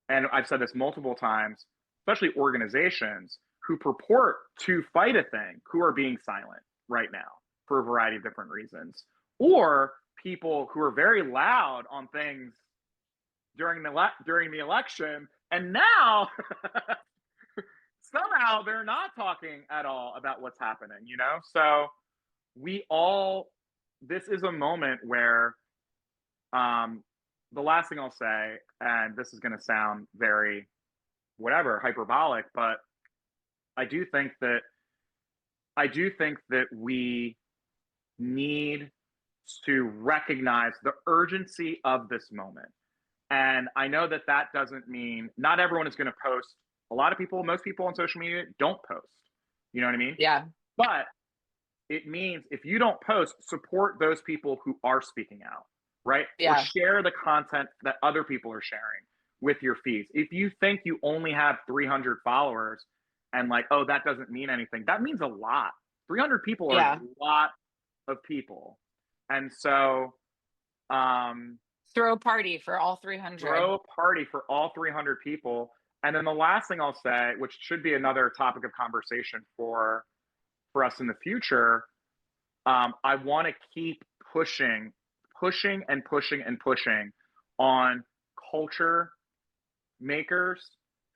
and I've said this multiple times, especially organizations who purport to fight a thing, who are being silent right now for a variety of different reasons, or people who are very loud on things during the election, and now somehow they're not talking at all about what's happening. So we all, this is a moment where, um, the last thing I'll say, and this is going to sound very whatever hyperbolic, but I do think that we need to recognize the urgency of this moment. And I know that doesn't mean not everyone is going to post. A lot of people, most people on social media don't post. You know what I mean? Yeah. But it means if you don't post, support those people who are speaking out, right? Or Yeah. share the content that other people are sharing with your feeds. If you think you only have 300 followers and like, oh, that doesn't mean anything, that means a lot. 300 people are Yeah. a lot of people. And so, Throw a party for all 300. throw a party for all 300 people. And then the last thing I'll say, which should be another topic of conversation for us in the future, I want to keep pushing on culture makers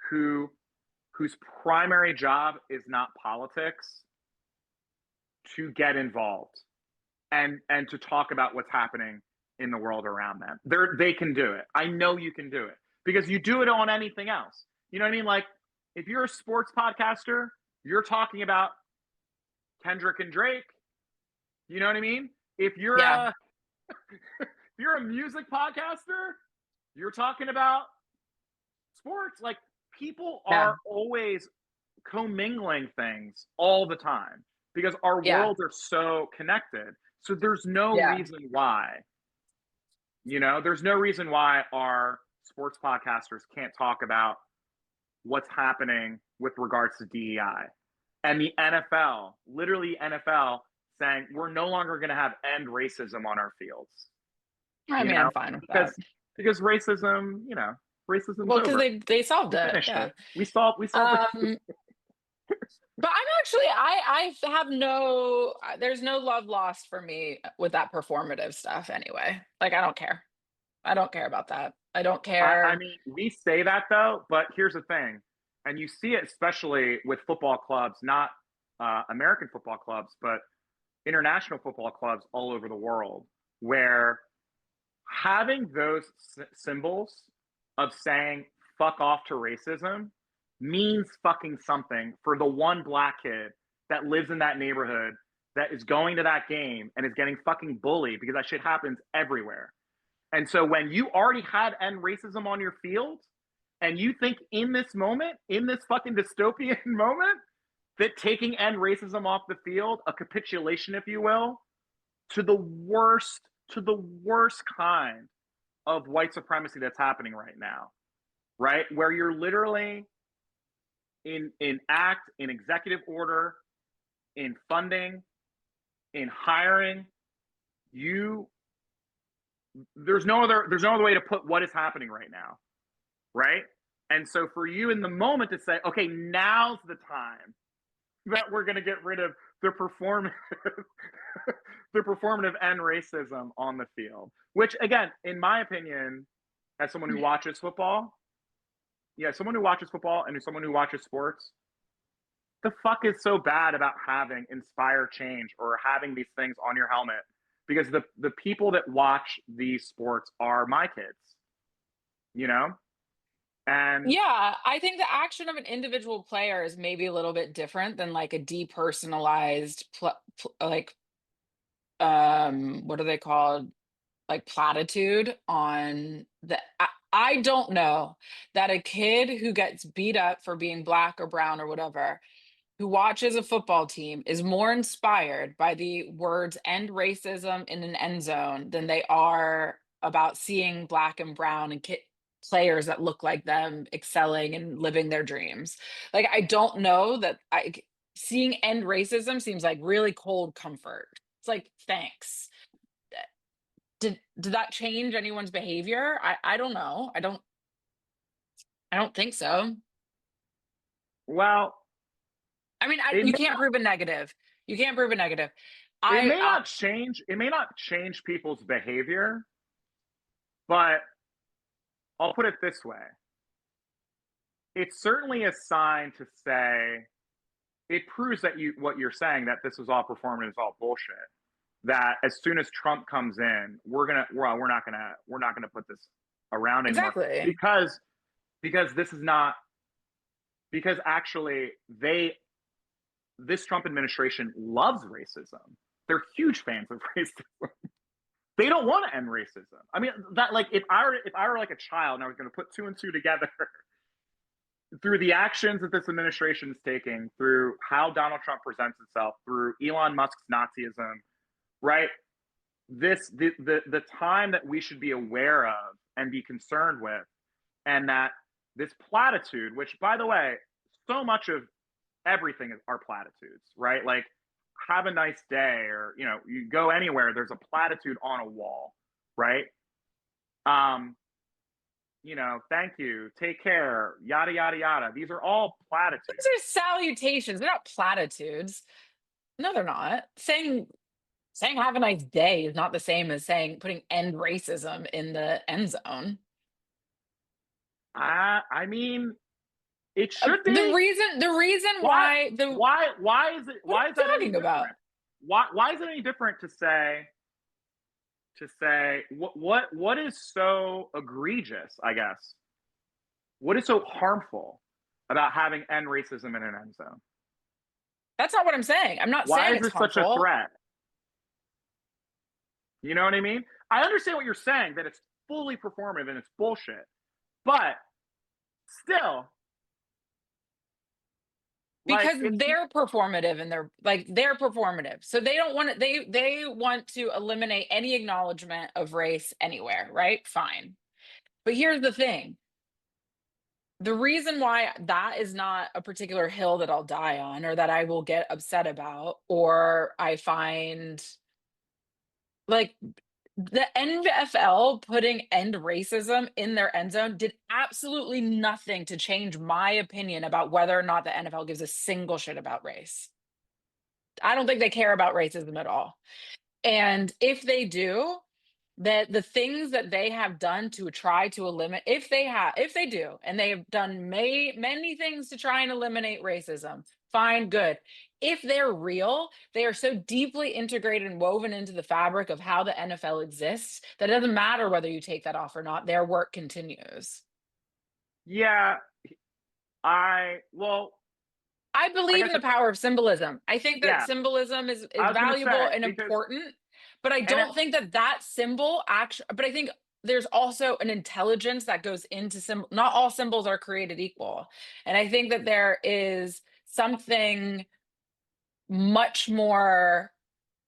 whose primary job is not politics to get involved and to talk about what's happening in the world around them. They can do it. I know you can do it because you do it on anything else. You know what I mean? Like, if you're a sports podcaster, you're talking about Kendrick and Drake. You know what I mean? If you're Yeah. a if you're a music podcaster, you're talking about sports. Like, people Yeah. are always commingling things all the time because our Yeah. worlds are so connected. So there's no Yeah. reason why, there's no reason why our sports podcasters can't talk about what's happening with regards to DEI. And the NFL, literally NFL, saying we're no longer going to have end racism on our fields. I You mean, know, I'm fine with that. because racism, racism's Well, because over. they solved We it. finished Yeah. it. We solved it. Um, but I'm actually I have no there's no love lost for me with that performative stuff anyway. Like, I don't care. I don't care about that. I don't I care. mean, we say that though, but here's the thing, and you see it especially with football clubs, not American football clubs, but international football clubs all over the world, where having those symbols of saying fuck off to racism means fucking something for the one black kid that lives in that neighborhood that is going to that game and is getting fucking bullied because that shit happens everywhere. And so when you already had end racism on your field and you think in this moment, in this fucking dystopian moment, that taking end racism off the field, a capitulation, if you will, to the worst kind of white supremacy that's happening right now, right? Where you're literally in executive order, in funding, in hiring, you there's no other way to put what is happening right now, right? And so for you in the moment to say, okay, now's the time that we're going to get rid of the performative the performative and racism on the field, which again, in my opinion, as someone who watches football, someone who watches football and someone who watches sports, the fuck is so bad about having inspire change or having these things on your helmet? Because the people that watch these sports are my kids, you know? And Yeah, I think the action of an individual player is maybe a little bit different than like a depersonalized like what are they called? Like platitude on the I don't know that a kid who gets beat up for being black or brown or whatever, who watches a football team is more inspired by the words end racism in an end zone than they are about seeing black and brown and players that look like them excelling and living their dreams. Like, I don't know that seeing end racism seems like really cold comfort. It's like, thanks. Did that change anyone's behavior? I don't know. I don't think so. Well, I mean, it you may, can't prove a negative. You can't prove a negative. it I, may I not change. It may not change people's behavior, but I'll put it this way: it's certainly a sign to say it proves that what you're saying, that this was all performative, is all bullshit. That as soon as Trump comes in, we're not gonna put this around anymore, exactly. because this is not, because actually this Trump administration loves racism. They're huge fans of racism. They don't want to end racism. I mean, that, like, if I were like a child and I was going to put two and two together through the actions that this administration is taking, through how Donald Trump presents himself, through Elon Musk's Nazism, right? The time that we should be aware of and be concerned with, and that this platitude, which, by the way, so much of everything are platitudes, right? Like, have a nice day, or, you go anywhere, there's a platitude on a wall, right? Thank you, take care, yada yada yada. These are all platitudes. These are salutations. They're not platitudes. No, they're not. Saying have a nice day is not the same as saying putting end racism in the end zone. I mean, it should be. The reason Why? why the Why is it? what are Why is you that any talking about? different? Why is it any different to say? What is so egregious? I guess, what is so harmful about having end racism in an end zone? That's not what I'm saying. I'm not Why saying is it's this such a harmful. threat? You know what I mean? I understand what you're saying, that it's fully performative and it's bullshit, but still, like, Because it's they're performative and they're performative. So they don't want to they want to eliminate any acknowledgement of race anywhere, right? Fine. But here's the thing. The reason why that is not a particular hill that I'll die on, or that I will get upset about, or I find, like, the NFL putting end racism in their end zone did absolutely nothing to change my opinion about whether or not the NFL gives a single shit about race. I don't think they care about racism at all. And if they do, that the things that they have done to try to eliminate, if they do, and they have done many things to try and eliminate racism, fine, good. If they're real, they are so deeply integrated and woven into the fabric of how the NFL exists that it doesn't matter whether you take that off or not, their work continues. yeah. Well, I like believe I in the said, power of symbolism. I think that yeah. symbolism is I was gonna valuable say, and because, important, but I and don't think that that symbol actually, but I think there's also an intelligence that goes into symbol. Not all symbols are created equal. And I think that there is something much more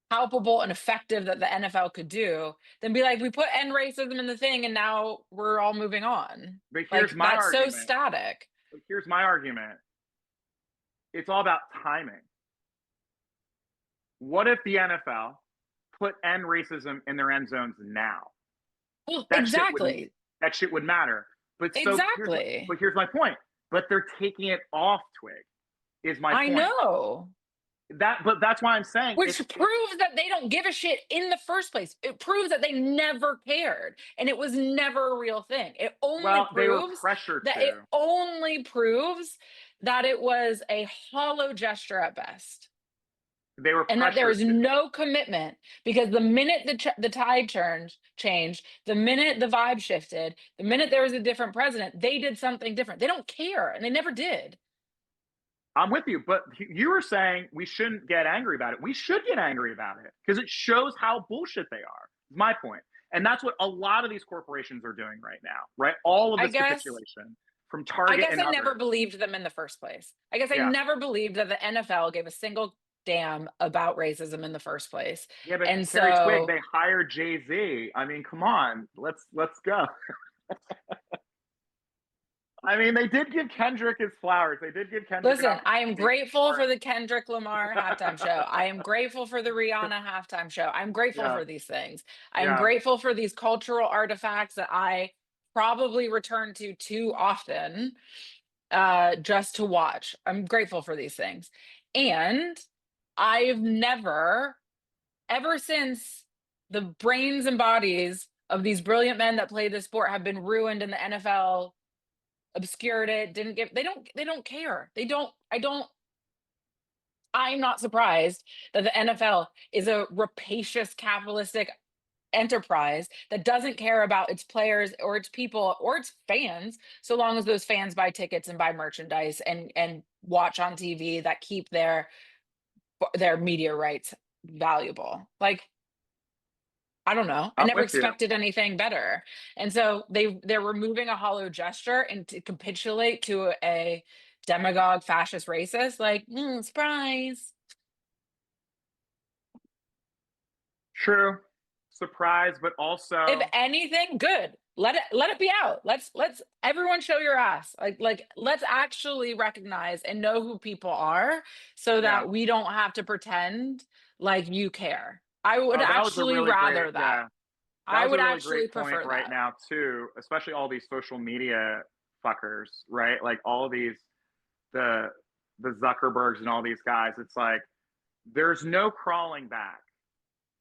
palpable and effective that the NFL could do than be like, we put end racism in the thing and now we're all moving on. but Like, here's my that's so argument. static. Here's my argument. It's all about timing. What if the NFL put end racism in their end zones now? Well, That shit would exactly. that shit would matter. But Exactly. here's my point. But they're taking it off, Twig. Is my I point. know. But that's why I'm saying Which proves that they don't give a shit in the first place. It proves that they never cared and it was never a real thing. well, they were pressured It to. only proves that it was a hollow gesture at best. They were And that there pressured is to. no commitment, because the minute the tide changed, the minute the vibe shifted, the minute there was a different president, they did something different. They don't care, and they never did. I'm with you, but you were saying we shouldn't get angry about it. We should get angry about it because it shows how bullshit they are. Is my point. And that's what a lot of these corporations are doing right now, right? All of I this guess capitulation from I Target guess and I never others. believed them in the first place. I guess I Yeah. never believed that the NFL gave a single damn about racism in the first place. Yeah, but And Carrie Twigg, so they hired Jay-Z. I mean, come on. Let's go. I mean, they did give Kendrick his flowers. They did give Kendrick an Listen, I am opportunity grateful for for the Kendrick Lamar halftime show. I am grateful for the Rihanna halftime show. I'm grateful yeah, for these things. I'm yeah. grateful for these cultural artifacts that I probably return to too often just to watch. I'm grateful for these things. And I've never, ever since the brains and bodies of these brilliant men that play this sport have been ruined in the NFL, obscured it, didn't give, they don't care. They don't, I don't, I'm not surprised that the NFL is a rapacious capitalistic enterprise that doesn't care about its players or its people or its fans, so long as those fans buy tickets and buy merchandise and watch on TV that keep their media rights valuable. Like, I don't know. I I'm never with you. expected anything better. And so they're removing a hollow gesture and to capitulate to a demagogue fascist racist, like, surprise. True. Surprise, but If also, anything, good. Let it be out. Let's everyone show your ass. Like let's actually recognize and know who people are so yeah. that we don't have to pretend like you care. I would Oh, that was a actually really great, rather that. yeah. That I was a would really great actually point prefer right that. now too, especially all these social media fuckers, right? Like all of these, the the Zuckerbergs and all these guys. It's like there's no crawling back.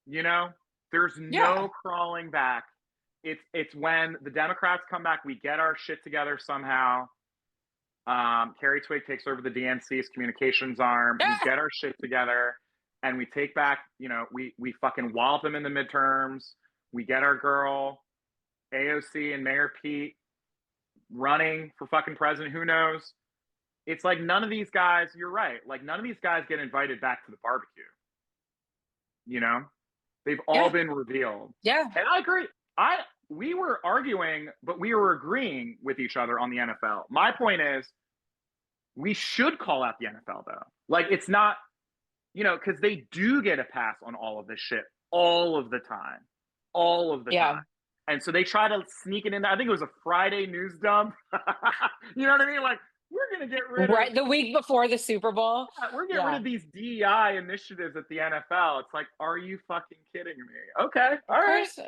You know, there's Yeah. no crawling back. It's when the Democrats come back, we get our shit together somehow. Carri Twigg takes over the DNC's communications arm. We Yeah. get our shit together, and we take back. You know, we fucking wallop them in the midterms. We get our girl AOC and Mayor Pete running for fucking president. Who knows? It's like none of these guys. You're right. Like none of these guys get invited back to the barbecue. You know, they've all Yeah. been revealed. Yeah. And I agree. I We were arguing, but we were agreeing with each other on the NFL. My point is, we should call out the NFL though. Like it's not, because they do get a pass on all of this shit all of the time, all of the Yeah. time. And so they try to sneak it in. I think it was a Friday news dump. You know what I mean? Like we're gonna get rid of Right. The week before the Super Bowl. we're getting rid Yeah. of these DEI initiatives at the NFL. It's like, are you fucking kidding me? Okay, Of all right, course so.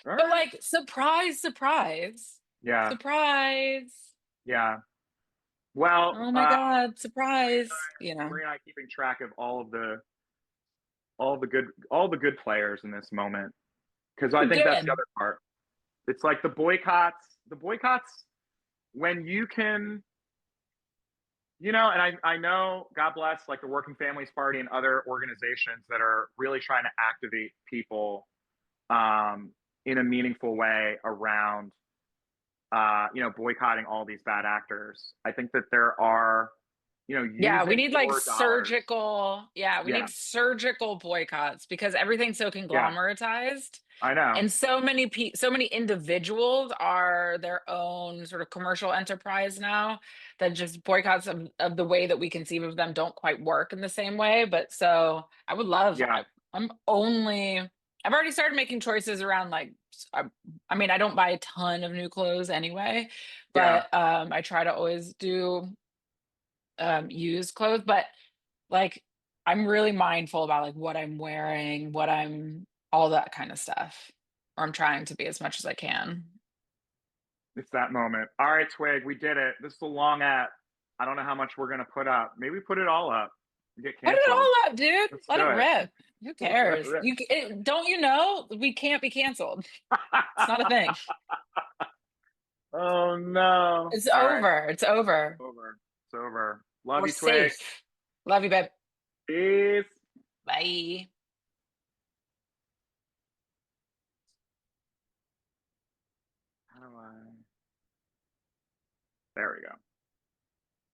all But right. like, surprise, surprise. Yeah, Surprise. yeah. Well, Oh my God, surprise. Marie and I keeping track of all the good players in this moment because I think that's the Good. other part. It's like the boycotts. The boycotts when you can, and I know, God bless, like the Working Families Party and other organizations that are really trying to activate people um, in a meaningful way around, boycotting all these bad actors. I think that there are, Yeah, we using need like your dollars. surgical, yeah, we Yeah, need surgical boycotts because everything's so yeah, conglomeratized. I know. And so many individuals are their own sort of commercial enterprise now that just boycotts of the way that we conceive of them don't quite work in the same way. But so I would love, Yeah, I've already started making choices around like, I mean, I don't buy a ton of new clothes anyway, yeah. but I try to always do used clothes, but like I'm really mindful about like what I'm wearing, what I'm all that kind of stuff. Or I'm trying to be as much as I can. It's that moment. All right, Twig, we did it. This is a long app. I don't know how much we're gonna put up. Maybe put it all up. Get Put it canceled. all up, dude. Let's Let do it it. rip. Who Let it cares? rip. Don't you know we can't be canceled. It's not a thing. Oh no. It's All right. over. It's over. Over. It's over. Love We're you, Twig. safe. Love you, babe. Peace. Bye. How do I? There we go.